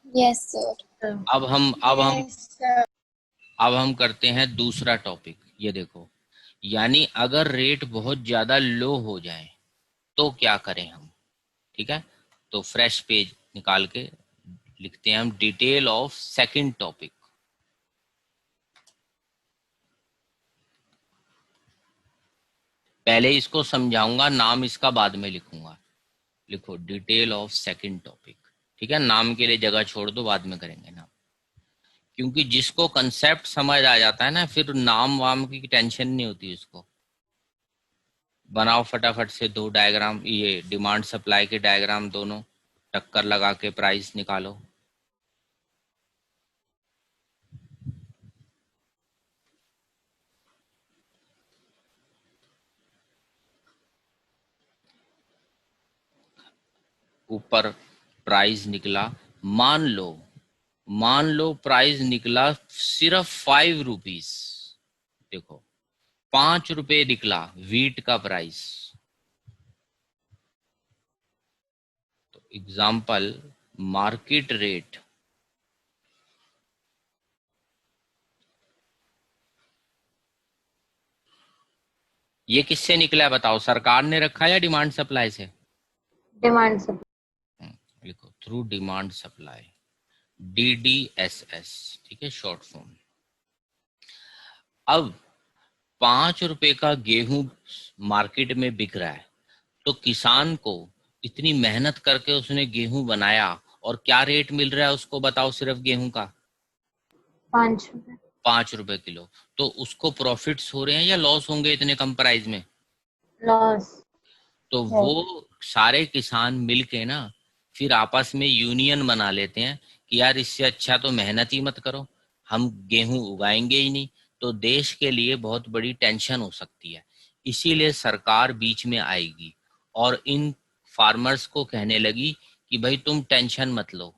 Yes, sir. अब हम अब हम Yes, sir. अब हम करते हैं दूसरा टॉपिक। ये देखो, यानी अगर रेट बहुत ज्यादा लो हो जाए तो क्या करें हम? ठीक है, तो फ्रेश पेज निकाल के लिखते हैं हम डिटेल ऑफ सेकंड टॉपिक। पहले इसको समझाऊंगा, नाम इसका बाद में लिखूंगा। लिखो डिटेल ऑफ सेकंड टॉपिक, ठीक है। नाम के लिए जगह छोड़ दो, बाद में करेंगे नाम, क्योंकि जिसको कंसेप्ट समझ आ जाता है ना, फिर नाम वाम की टेंशन नहीं होती उसको। बनाओ फटाफट से दो डायग्राम, ये डिमांड सप्लाई के डायग्राम, दोनों टक्कर लगा के प्राइस निकालो। ऊपर प्राइस निकला, मान लो प्राइस निकला सिर्फ 5 रुपीज। देखो 5 रुपए निकला वीट का प्राइस। तो एग्जाम्पल, मार्केट रेट ये किससे निकला है बताओ? सरकार ने रखा या डिमांड सप्लाई से? Demand supply. लिखो थ्रू डिमांड सप्लाई, DDSS, ठीक है, शॉर्ट फॉर्म। अब 5 रुपए का गेहूं मार्केट में बिक रहा है, तो किसान को इतनी मेहनत करके उसने गेहूं बनाया, और क्या रेट मिल रहा है उसको बताओ? सिर्फ गेहूं का 5 रुपए. 5 रुपए किलो। तो उसको प्रॉफिट्स हो रहे हैं या लॉस होंगे इतने कम प्राइस में? Loss. तो वो सारे किसान मिलके ना फिर आपस में यूनियन बना लेते हैं कि यार इससे अच्छा तो मेहनत ही मत करो, हम गेहूं उगाएंगे ही नहीं। तो देश के लिए बहुत बड़ी टेंशन हो सकती है। इसीलिए सरकार बीच में आएगी और इन फार्मर्स को कहने लगी कि भाई तुम टेंशन मत लो,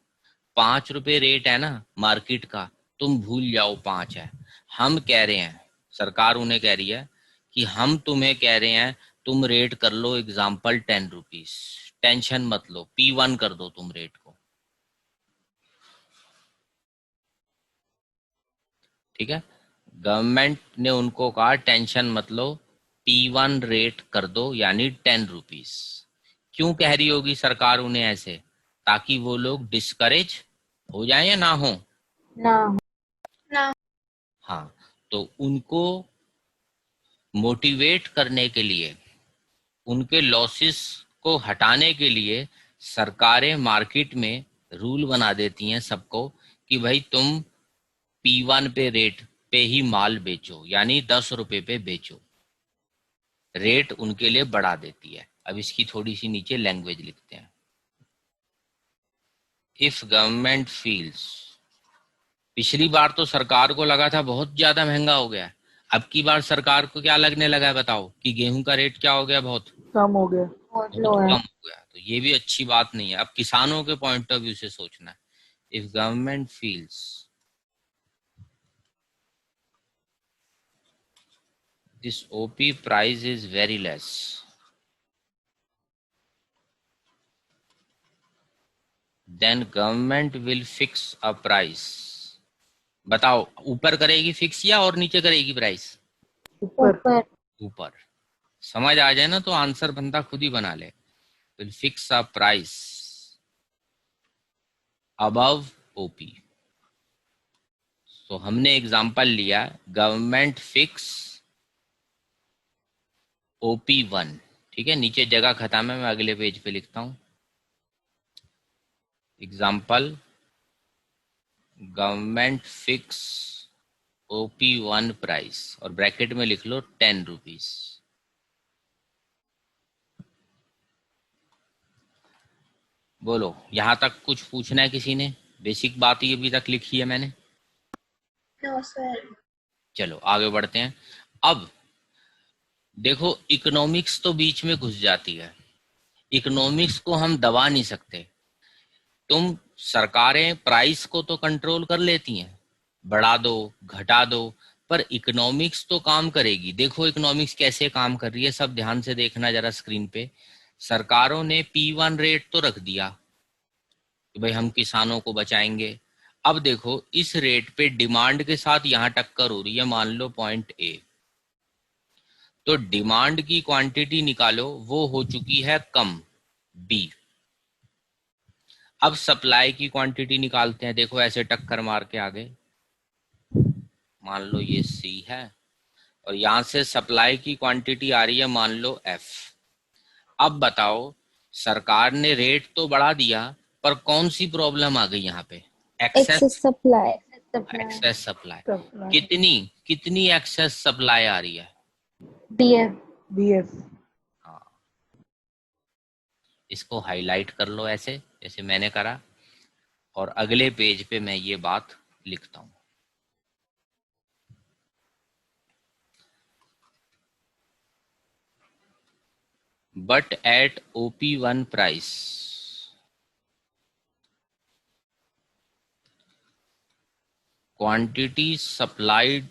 5 रुपए रेट है ना मार्केट का, तुम भूल जाओ 5 है। हम कह रहे हैं, सरकार उन्हें कह रही है कि हम तुम्हें कह रहे हैं तुम रेट कर लो एग्जाम्पल 10 रुपीज, टेंशन मत लो, P1 कर दो तुम रेट को। ठीक है, गवर्नमेंट ने उनको कहा टेंशन मत लो, P1 रेट कर दो यानी 10 रुपीज। क्यों कह रही होगी सरकार उन्हें ऐसे? ताकि वो लोग डिस्करेज हो जाए या ना हो। ना। ना। हाँ, तो उनको मोटिवेट करने के लिए, उनके लॉसेस को हटाने के लिए सरकारें मार्केट में रूल बना देती हैं सबको कि भाई तुम P1 पे रेट पे ही माल बेचो, यानी 10 रुपए पे बेचो। रेट उनके लिए बढ़ा देती है। अब इसकी थोड़ी सी नीचे लैंग्वेज लिखते हैं। इफ गवर्नमेंट फील्स, पिछली बार तो सरकार को लगा था बहुत ज्यादा महंगा हो गया, अब की बार सरकार को क्या लगने लगा है बताओ? कि गेहूं का रेट क्या हो गया, बहुत कम हो गया। बहुत बहुत लो है। कम हो गया। तो ये भी अच्छी बात नहीं है। अब किसानों के पॉइंट ऑफ व्यू से सोचना है। If government feels this OP price is very less, then government will fix a price. बताओ ऊपर करेगी फिक्स या और नीचे करेगी प्राइस? ऊपर। ऊपर। ऊपर। समझ आ जाए ना तो आंसर बंदा खुद ही बना ले। Will fix a price above OP। तो हमने एग्जांपल लिया गवर्नमेंट फिक्स OP1। ठीक है, नीचे जगह खत्म है, मैं अगले पेज पे लिखता हूं। Example government fix OP1 price और ब्रैकेट में लिख लो 10 रुपीज। बोलो यहां तक कुछ पूछना है किसी ने? बेसिक बात ही अभी तक लिखी है मैंने। No sir. चलो आगे बढ़ते हैं। अब देखो इकोनॉमिक्स तो बीच में घुस जाती है। इकोनॉमिक्स को हम दबा नहीं सकते। तुम सरकारें प्राइस को तो कंट्रोल कर लेती हैं, बढ़ा दो घटा दो, पर इकोनॉमिक्स तो काम करेगी। देखो इकोनॉमिक्स कैसे काम कर रही है, सब ध्यान से देखना जरा स्क्रीन पे। सरकारों ने P1 रेट तो रख दिया कि भाई हम किसानों को बचाएंगे। अब देखो इस रेट पे डिमांड के साथ यहाँ टक्कर हो रही है, मान लो पॉइंट A। तो डिमांड की क्वांटिटी निकालो, वो हो चुकी है कम, B। अब सप्लाई की क्वांटिटी निकालते हैं। देखो ऐसे टक्कर मार के आगे, मान लो ये C है और यहां से सप्लाई की क्वांटिटी आ रही है मान लो F। अब बताओ सरकार ने रेट तो बढ़ा दिया, पर कौन सी प्रॉब्लम आ गई यहाँ पे? Excess excess. Supply. Supply. Excess supply. Supply. कितनी कितनी एक्सेस सप्लाई आ रही है? BF। BF। हाँ, इसको हाईलाइट कर लो ऐसे जैसे मैंने करा, और अगले पेज पे मैं ये बात लिखता हूं। But at OP1 price, quantity supplied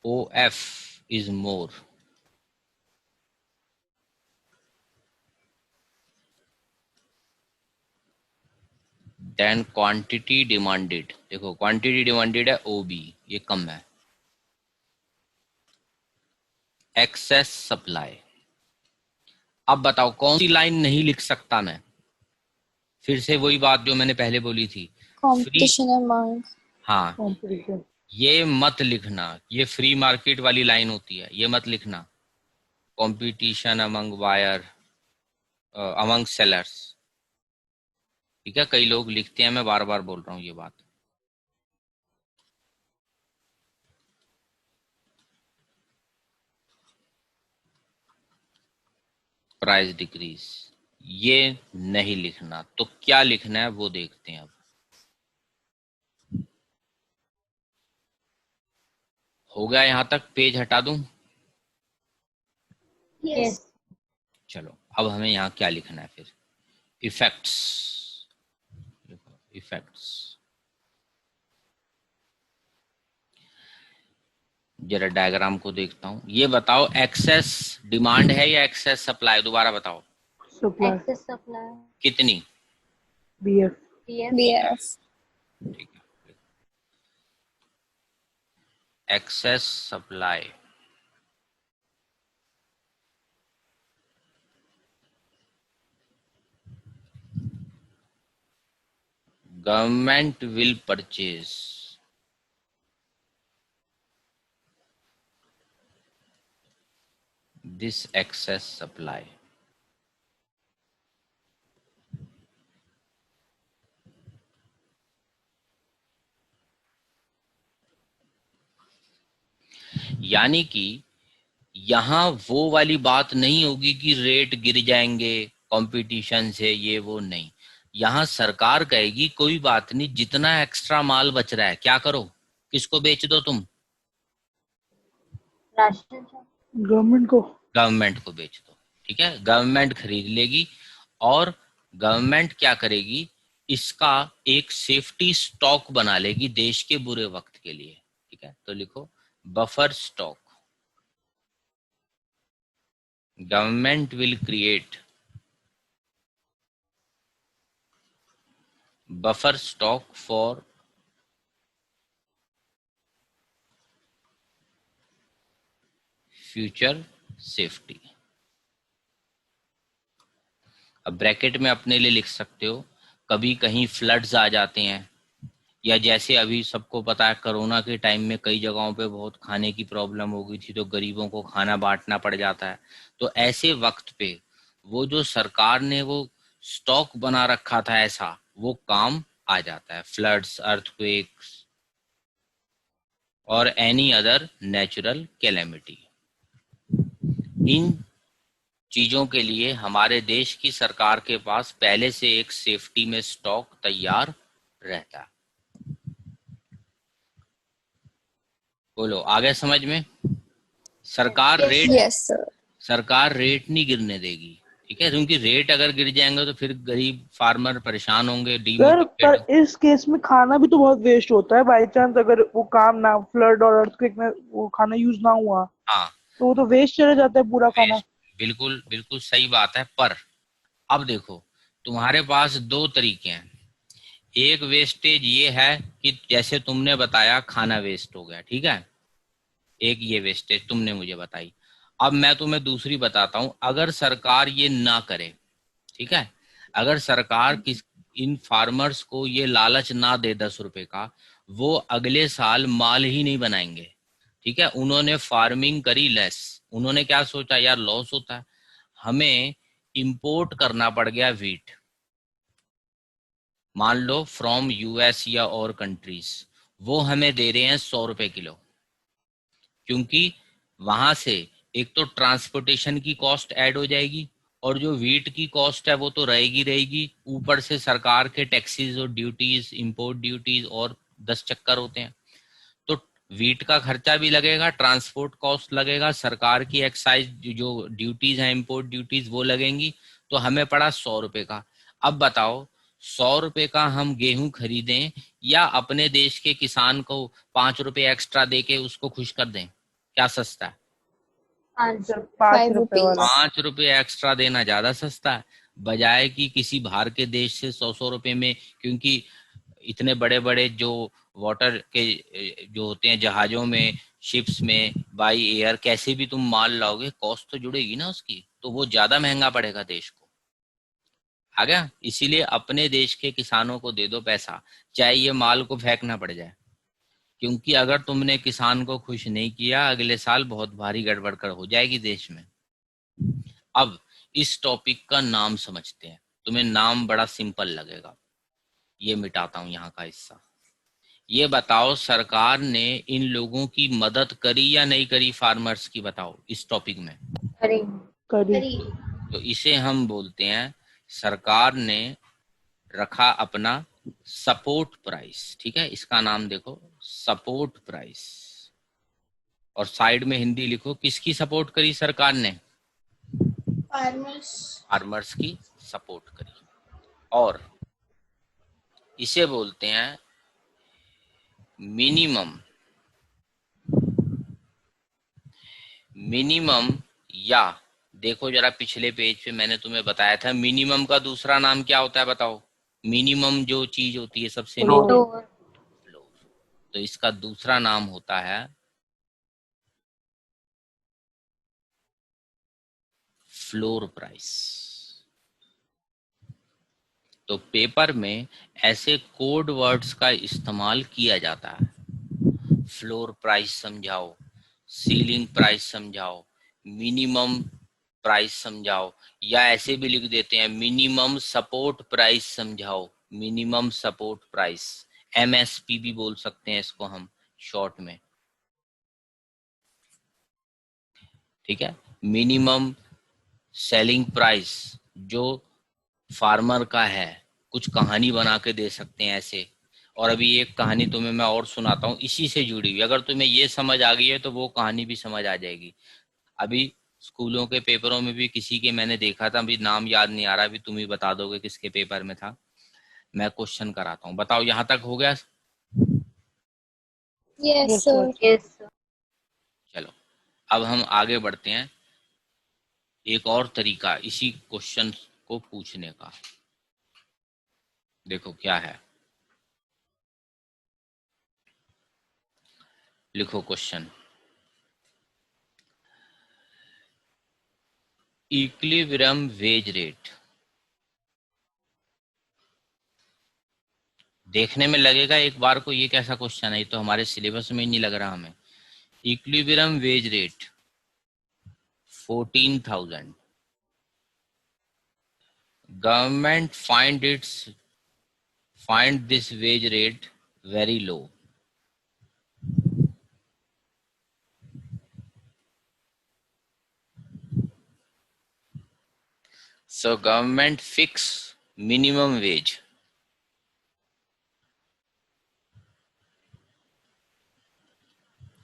OF is more than quantity demanded। देखो क्वांटिटी डिमांडेड है OB, ये कम है। Excess supply. अब बताओ कौन सी लाइन नहीं लिख सकता मैं? फिर से वही बात जो मैंने पहले बोली थी, फ्री। Competition among. हाँ, कंपटीशन। ये मत लिखना, ये फ्री मार्केट वाली लाइन होती है, ये मत लिखना। Competition among buyer, among sellers. ठीक है, कई लोग लिखते हैं, मैं बार बार बोल रहा हूँ ये बात। प्राइस डिक्रीज, ये नहीं लिखना, तो क्या लिखना है वो देखते हैं। अब हो गया यहां तक, पेज हटा दूं? Yes. Yes. चलो अब हमें यहाँ क्या लिखना है फिर, इफेक्ट्स। इफेक्ट्स, जरा डायग्राम को देखता हूँ। ये बताओ, एक्सेस डिमांड है या एक्सेस सप्लाई? दोबारा बताओ, सप्लाई Excess supply. कितनी? BF PF. BF. ठीक है, excess supply. Government will purchase this excess supply. यानी कि यहाँ वो वाली बात नहीं होगी कि रेट गिर जाएंगे कंपटीशन से, ये वो नहीं। यहाँ सरकार कहेगी कोई बात नहीं, जितना एक्स्ट्रा माल बच रहा है क्या करो, किसको बेच दो तुम? राशन गवर्नमेंट को गवर्नमेंट को बेच दो। ठीक है, गवर्नमेंट खरीद लेगी और गवर्नमेंट क्या करेगी, इसका एक सेफ्टी स्टॉक बना लेगी देश के बुरे वक्त के लिए। ठीक है, तो लिखो buffer stock. Government will create buffer stock for future safety. अब ब्रैकेट में अपने लिए लिख सकते हो, कभी कहीं फ्लड्स आ जाते हैं, या जैसे अभी सबको पता है कोरोना के टाइम में कई जगहों पे बहुत खाने की प्रॉब्लम हो गई थी, तो गरीबों को खाना बांटना पड़ जाता है। तो ऐसे वक्त पे वो जो सरकार ने वो स्टॉक बना रखा था ऐसा, वो काम आ जाता है। फ्लड्स, अर्थक्वेक्स और एनी अदर नेचुरल कैलेमिटी, इन चीजों के लिए हमारे देश की सरकार के पास पहले से एक सेफ्टी में स्टॉक तैयार रहता है। बोलो, आगे समझ में? सरकार Yes. Rate Yes, sir. सरकार रेट नहीं गिरने देगी। ठीक है, क्योंकि रेट अगर गिर जाएंगे तो फिर गरीब फार्मर परेशान होंगे, सर, डीमोटिवेट। पर इस केस में खाना भी तो बहुत वेस्ट होता है। बाई चांस अगर वो काम ना, फ्लड और अर्थक्वेक में वो खाना यूज ना हुआ हाँ, तो वो तो वेस्ट चला जाता है पूरा खाना। बिल्कुल बिल्कुल सही बात है। पर अब देखो, तुम्हारे पास दो तरीके हैं। एक वेस्टेज ये है कि जैसे तुमने बताया खाना वेस्ट हो गया, ठीक है, एक ये वेस्टेज तुमने मुझे बताई। अब मैं तुम्हें दूसरी बताता हूं, अगर सरकार ये ना करे, ठीक है, अगर सरकार किस इन फार्मर्स को ये लालच ना दे 10 रुपए का, वो अगले साल माल ही नहीं बनाएंगे। ठीक है, उन्होंने फार्मिंग करी लेस, उन्होंने क्या सोचा, यार लॉस होता है, हमें इंपोर्ट करना पड़ गया वीट, मान लो फ्रॉम यूएस या और कंट्रीज, वो हमें दे रहे हैं 100 रुपए किलो, क्योंकि वहां से एक तो ट्रांसपोर्टेशन की कॉस्ट ऐड हो जाएगी, और जो वीट की कॉस्ट है वो तो रहेगी रहेगी, ऊपर से सरकार के टैक्सेस और ड्यूटीज, इंपोर्ट ड्यूटीज और 10 चक्कर होते हैं। तो वीट का खर्चा भी लगेगा, ट्रांसपोर्ट कॉस्ट लगेगा, सरकार की एक्साइज जो ड्यूटीज हैं, इंपोर्ट ड्यूटीज, वो लगेंगी। तो हमें पड़ा 100 रुपए का। अब बताओ, 100 रुपए का हम गेहूं खरीदें या अपने देश के किसान को 5 रुपए एक्स्ट्रा दे के उसको खुश कर दें? क्या सस्ता है? सर 5 5 रुपए वाला। 5 रुपए एक्स्ट्रा देना ज्यादा सस्ता है, बजाय कि किसी बाहर के देश से 100 रुपए में, क्योंकि इतने बड़े बड़े जो वाटर के जो होते हैं जहाजों में, शिप्स में, बाई एयर, कैसे भी तुम माल लाओगे, कॉस्ट तो जुड़ेगी ना उसकी, तो वो ज्यादा महंगा पड़ेगा देश को। आ गया? इसीलिए अपने देश के किसानों को दे दो पैसा, चाहे ये माल को फेंकना पड़ जाए, क्योंकि अगर तुमने किसान को खुश नहीं किया, अगले साल बहुत भारी गड़बड़ कर हो जाएगी देश में। अब इस टॉपिक का नाम समझते हैं, तुम्हें नाम बड़ा सिंपल लगेगा, ये मिटाता हूं यहाँ का हिस्सा। ये बताओ, सरकार ने इन लोगों की मदद करी या नहीं करी, फार्मर्स की, बताओ इस टॉपिक में। करी करी Very. तो इसे हम बोलते हैं, सरकार ने रखा अपना सपोर्ट प्राइस। ठीक है, इसका नाम देखो सपोर्ट प्राइस, और साइड में हिंदी लिखो, किसकी सपोर्ट करी सरकार ने? फार्मर्स। फार्मर्स की सपोर्ट करी। और इसे बोलते हैं मिनिमम, मिनिमम, या देखो जरा पिछले पेज पे मैंने तुम्हें बताया था मिनिमम का दूसरा नाम क्या होता है, बताओ। मिनिमम जो चीज होती है सबसे फ्लोर। लोअर। फ्लोर, तो इसका दूसरा नाम होता है फ्लोर प्राइस। तो पेपर में ऐसे कोड वर्ड्स का इस्तेमाल किया जाता है, फ्लोर प्राइस समझाओ, सीलिंग प्राइस समझाओ, मिनिमम प्राइस समझाओ, या ऐसे भी लिख देते हैं मिनिमम सपोर्ट प्राइस समझाओ, मिनिमम सपोर्ट प्राइस, एमएसपी भी बोल सकते हैं इसको हम शॉर्ट में। ठीक है, मिनिमम सेलिंग प्राइस जो फार्मर का है, कुछ कहानी बना के दे सकते हैं ऐसे। और अभी एक कहानी तुम्हें मैं और सुनाता हूँ इसी से जुड़ी हुई, अगर तुम्हें ये समझ आ गई है तो वो कहानी भी समझ आ जाएगी। अभी स्कूलों के पेपरों में भी किसी के मैंने देखा था, अभी नाम याद नहीं आ रहा, अभी तुम ही बता दोगे किसके पेपर में था। मैं क्वेश्चन कराता हूँ, बताओ यहाँ तक हो गया? Yes yes sir. Sir. Yes sir. चलो अब हम आगे बढ़ते हैं, एक और तरीका इसी क्वेश्चन को पूछने का। देखो क्या है, लिखो क्वेश्चन, इक्विलिब्रियम वेज रेट। देखने में लगेगा एक बार को ये कैसा क्वेश्चन है, ये तो हमारे सिलेबस में ही नहीं लग रहा हमें। Equilibrium wage rate 14,000, government find this wage rate very low. So government fix minimum wage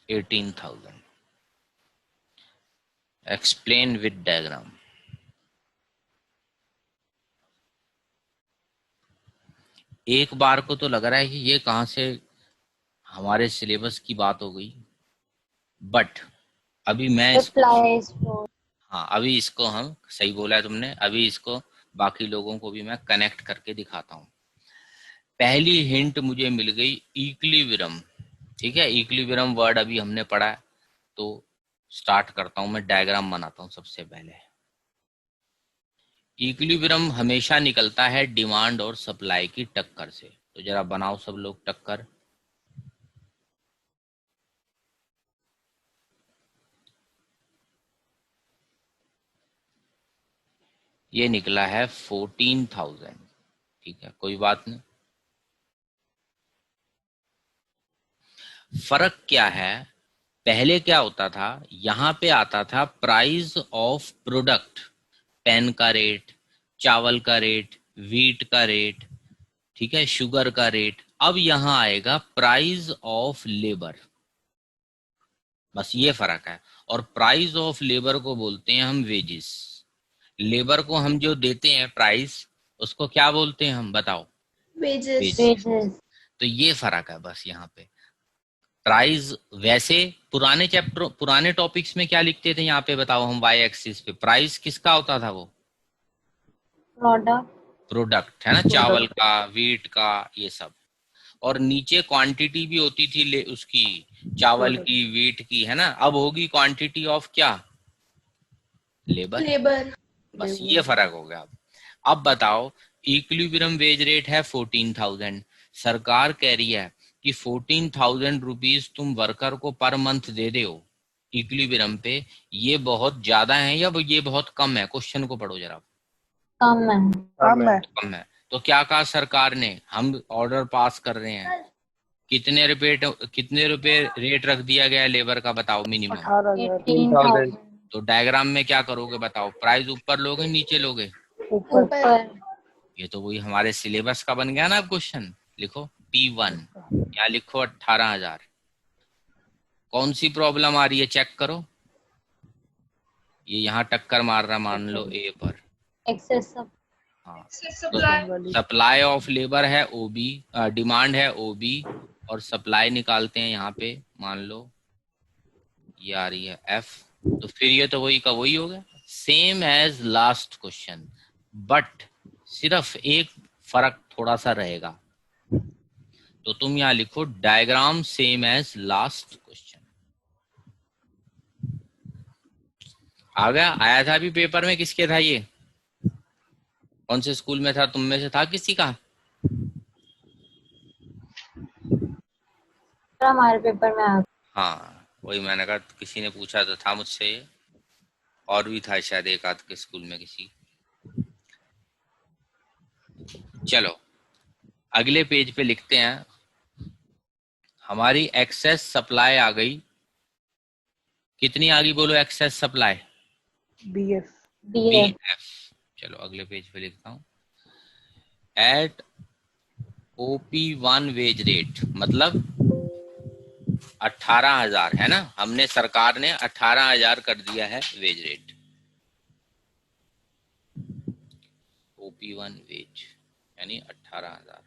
18,000. Explain with diagram. एक बार को तो लग रहा है कि ये कहां से हमारे सिलेबस की बात हो गई, बट अभी मैं Applies for हाँ अभी इसको हम, सही बोला है तुमने, अभी इसको बाकी लोगों को भी मैं कनेक्ट करके दिखाता हूँ। पहली हिंट मुझे मिल गई इक्विलिब्रियम। ठीक है, इक्विलिब्रियम वर्ड अभी हमने पढ़ा है, तो स्टार्ट करता हूं, मैं डायग्राम बनाता हूं सबसे पहले। इक्विलिब्रियम हमेशा निकलता है डिमांड और सप्लाई की टक्कर से, तो जरा बनाओ सब लोग टक्कर। ये निकला है 14,000। ठीक है, कोई बात नहीं। फर्क क्या है, पहले क्या होता था, यहाँ पे आता था प्राइस ऑफ प्रोडक्ट, पेन का रेट, चावल का रेट, व्हीट का रेट, ठीक है, शुगर का रेट। अब यहाँ आएगा प्राइस ऑफ लेबर, बस ये फर्क है। और प्राइस ऑफ लेबर को बोलते हैं हम वेजेस। लेबर को हम जो देते हैं प्राइस, उसको क्या बोलते हैं हम, बताओ? वेजेस। wages. तो ये फर्क है बस यहाँ पे। प्राइस, वैसे पुराने चैप्टर, पुराने टॉपिक्स में क्या लिखते थे यहाँ पे, बताओ हम, वाई एक्सिस पे प्राइस किसका होता था? वो Product. प्रोडक्ट है ना, चावल का, व्हीट का, ये सब। और नीचे क्वांटिटी भी होती थी उसकी, चावल की, व्हीट की, है ना। अब होगी क्वांटिटी ऑफ क्या, लेबर। लेबर। बस ये फर्क हो गया। अब बताओ, इक्विलिब्रियम वेज रेट है 14,000, सरकार कह रही है कि 14,000 रुपीज तुम वर्कर को पर मंथ दे दे हो इक्विलिब्रियम पे, ये बहुत ज्यादा है या ये बहुत कम है? क्वेश्चन को पढ़ो जरा। कम है। कम है। कम है। तो क्या कहा सरकार ने, हम ऑर्डर पास कर रहे हैं, कितने रुपए रेट रख दिया गया है लेबर का, बताओ मिनिमम? 18,000। 18,000। तो डायग्राम में क्या करोगे बताओ, प्राइस ऊपर लोगे नीचे लोगे? ऊपर। ऊपर। ये तो वही हमारे सिलेबस का बन गया ना। अब क्वेश्चन लिखो P1, यहाँ लिखो 18,000। कौन सी प्रॉब्लम आ रही है चेक करो। ये यहाँ टक्कर मार रहा मान लो A पर। एक्सेस हाँ, तो supply वाली। सप्लाई ऑफ लेबर है OB, डिमांड है OB, और सप्लाई निकालते हैं यहाँ पे मान लो ये आ रही है F। तो फिर ये तो वही का वही हो गया, same as last question, but सिर्फ एक फर्क थोड़ा सा रहेगा। तो तुम यहाँ लिखो diagram same as last question. आ गया? आया था अभी पेपर में, किसके था ये? कौन से स्कूल में था? तुम में से था किसी का? हमारे पेपर में आ हाँ, वही मैंने कहा, किसी ने पूछा तो था मुझसे ये, और भी था शायद एक आध के स्कूल में किसी। चलो अगले पेज पे लिखते हैं, हमारी एक्सेस सप्लाई आ गई। कितनी आ गई बोलो excess supply? BF। BF। BF। चलो अगले पेज पे लिखता हूँ, एट OP1 वेज रेट, मतलब 18,000 है ना, हमने सरकार ने 18,000 कर दिया है वेज रेट। OP1 वेज यानी 18,000।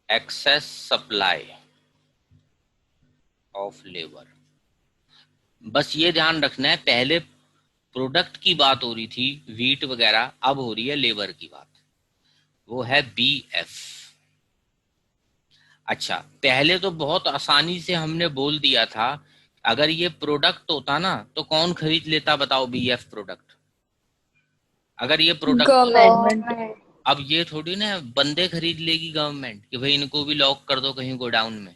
Excess supply of labour. बस ये ध्यान रखना है, पहले प्रोडक्ट की बात हो रही थी वीट वगैरह, अब हो रही है लेबर की बात, वो है BF। अच्छा, पहले तो बहुत आसानी से हमने बोल दिया था, अगर ये प्रोडक्ट होता ना तो कौन खरीद लेता बताओ BF प्रोडक्ट? अगर ये प्रोडक्ट गवर्नमेंट। अब ये थोड़ी ना बंदे खरीद लेगी गवर्नमेंट कि भाई इनको भी लॉक कर दो कहीं गोडाउन में।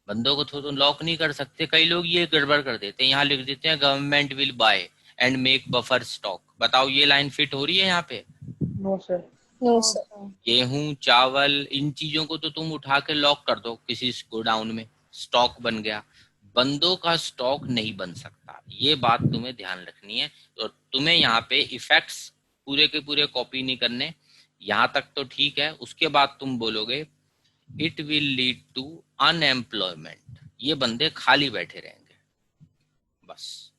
बंदों को तो लॉक नहीं कर सकते। कई लोग ये गड़बड़ कर देते हैं, यहाँ लिख देते हैं government will buy and make buffer stock. बताओ ये लाइन फिट हो रही है यहाँ पे? No sir. no sir गेहूं चावल इन चीजों को तो तुम उठा के लॉक कर दो किसी गोडाउन में, स्टॉक बन गया। बंदों का स्टॉक नहीं बन सकता, ये बात तुम्हें ध्यान रखनी है। तो तुम्हें यहाँ पे इफेक्ट्स पूरे के पूरे कॉपी नहीं करने, यहाँ तक तो ठीक है। उसके बाद तुम बोलोगे it will lead to unemployment, ये बंदे खाली बैठे रहेंगे बस।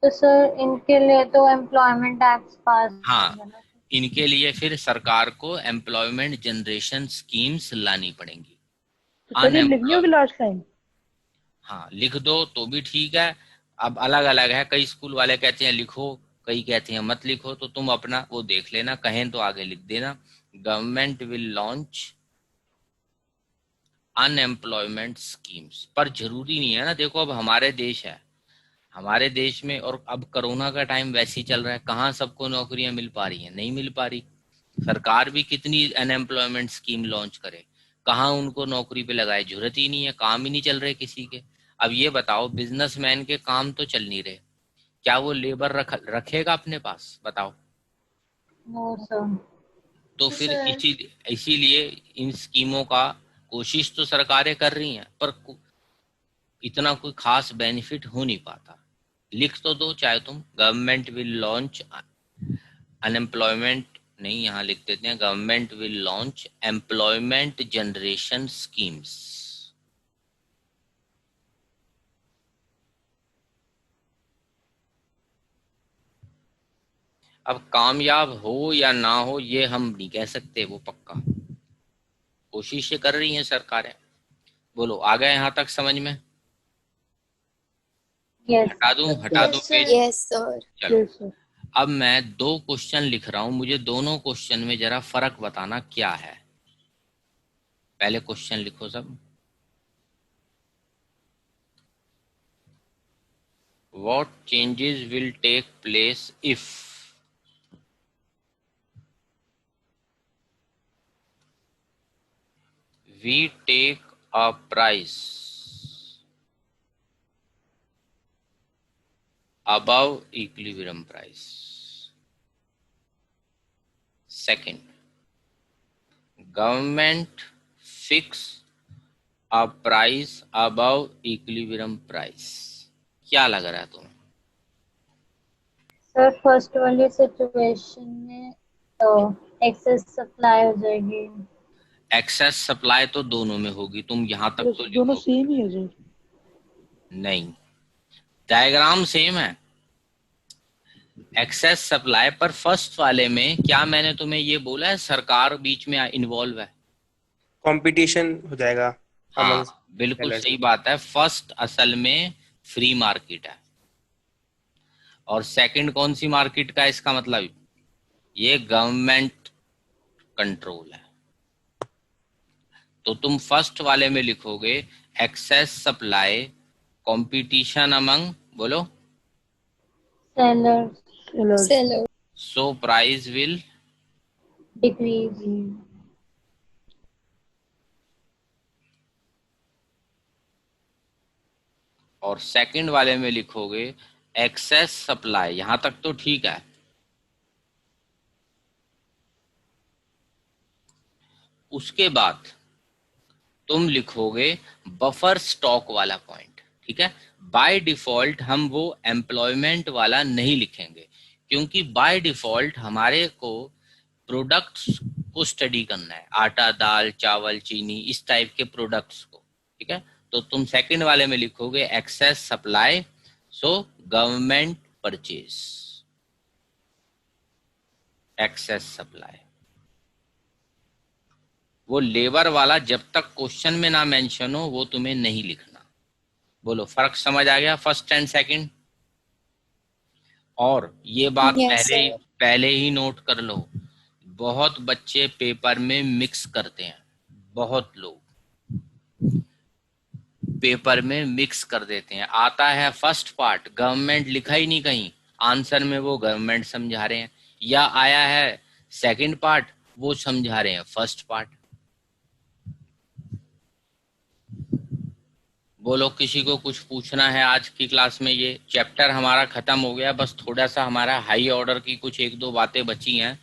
तो सर इनके लिए तो एम्प्लॉयमेंट एक्ट पास हाँ, है ना? इनके लिए फिर सरकार को एम्प्लॉयमेंट जनरेशन स्कीम्स लानी पड़ेंगी। तो सर ये लिखनी होगी लास्ट लाइन? हाँ लिख दो तो भी ठीक है। अब अलग अलग है, कई स्कूल वाले कहते हैं लिखो, कई कहते हैं मत लिखो, तो तुम अपना वो देख लेना, कहें तो आगे लिख देना, government will launch unemployment schemes. पर जरूरी नहीं है ना, देखो अब हमारे देश है, हमारे देश में, और अब कोरोना का टाइम वैसे ही चल रहा है, कहाँ सबको नौकरियां मिल पा रही हैं? नहीं मिल पा रही। सरकार भी कितनी अनएम्प्लॉयमेंट स्कीम लॉन्च करे, कहाँ उनको नौकरी पे लगाए? जरूरत ही नहीं है, काम ही नहीं चल रहे किसी के। अब ये बताओ, बिजनेसमैन के काम तो चल नहीं रहे, क्या वो लेबर रखेगा अपने पास? बताओ। No sir. तो फिर इसीलिए इन स्कीमों का कोशिश तो सरकारें कर रही हैं, पर इतना कोई खास बेनिफिट हो नहीं पाता। लिख तो दो चाहे तुम, गवर्नमेंट विल लॉन्च अनएम्प्लॉयमेंट, नहीं यहाँ लिख देते हैं government will launch employment generation schemes. अब कामयाब हो या ना हो ये हम नहीं कह सकते, वो पक्का कोशिशें कर रही हैं सरकारें। बोलो आ गया यहाँ तक समझ में? यस। हटा दूं yes sir page? yes sir चलो यस सर। अब मैं 2 क्वेश्चन लिख रहा हूं, मुझे दोनों क्वेश्चन में जरा फर्क बताना क्या है। पहले क्वेश्चन लिखो सब। What changes will take place if we take a price above equilibrium price? Second, government fix a price above equilibrium price. क्या लग रहा है तुम्हें? सर फर्स्ट वाली सिचुएशन में एक्सेस सप्लाई हो जाएगी। एक्सेस सप्लाई तो दोनों में होगी, तुम यहाँ तक तो दोनों लिखोगे। सेम ही है सर। नहीं, डायग्राम सेम है, एक्सेस सप्लाई, पर फर्स्ट वाले में क्या मैंने तुम्हें ये बोला है सरकार बीच में इन्वॉल्व है? कंपटीशन हो जाएगा हाँ, अमंग बिल्कुल सेलर्स। सही बात है। फर्स्ट असल में फ्री मार्केट है, और सेकंड कौन सी मार्केट का है? इसका मतलब ये गवर्नमेंट कंट्रोल है। तो तुम फर्स्ट वाले में लिखोगे एक्सेस सप्लाई, कंपटीशन अमंग, बोलो, sellers Seller. So price will decrease. और सेकंड वाले में लिखोगे एक्सेस सप्लाई। यहां तक तो ठीक है। उसके बाद तुम लिखोगे बफर स्टॉक वाला पॉइंट, ठीक है। बाय डिफॉल्ट हम वो एम्प्लॉयमेंट वाला नहीं लिखेंगे, क्योंकि बाय डिफॉल्ट हमारे को प्रोडक्ट्स को स्टडी करना है, आटा, दाल, चावल, चीनी, इस टाइप के प्रोडक्ट्स को, ठीक है। तो तुम सेकंड वाले में लिखोगे excess supply, so government purchase, excess supply. वो लेबर वाला जब तक क्वेश्चन में ना मेंशन हो वो तुम्हें नहीं लिखना। बोलो, फर्क समझ आ गया फर्स्ट एंड सेकंड? और ये बात Yes, sir. पहले ही नोट कर लो, बहुत बच्चे पेपर में मिक्स करते हैं, बहुत लोग पेपर में मिक्स कर देते हैं। आता है फर्स्ट पार्ट, गवर्नमेंट लिखा ही नहीं कहीं, आंसर में वो गवर्नमेंट समझा रहे हैं, या आया है सेकंड पार्ट, वो समझा रहे हैं फर्स्ट पार्ट। बोलो, किसी को कुछ पूछना है? आज की क्लास में ये चैप्टर हमारा खत्म हो गया, बस थोड़ा सा हमारा हाई ऑर्डर की कुछ एक दो बातें बची हैं,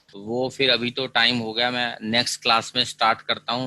तो वो फिर अभी तो टाइम हो गया, मैं नेक्स्ट क्लास में स्टार्ट करता हूँ।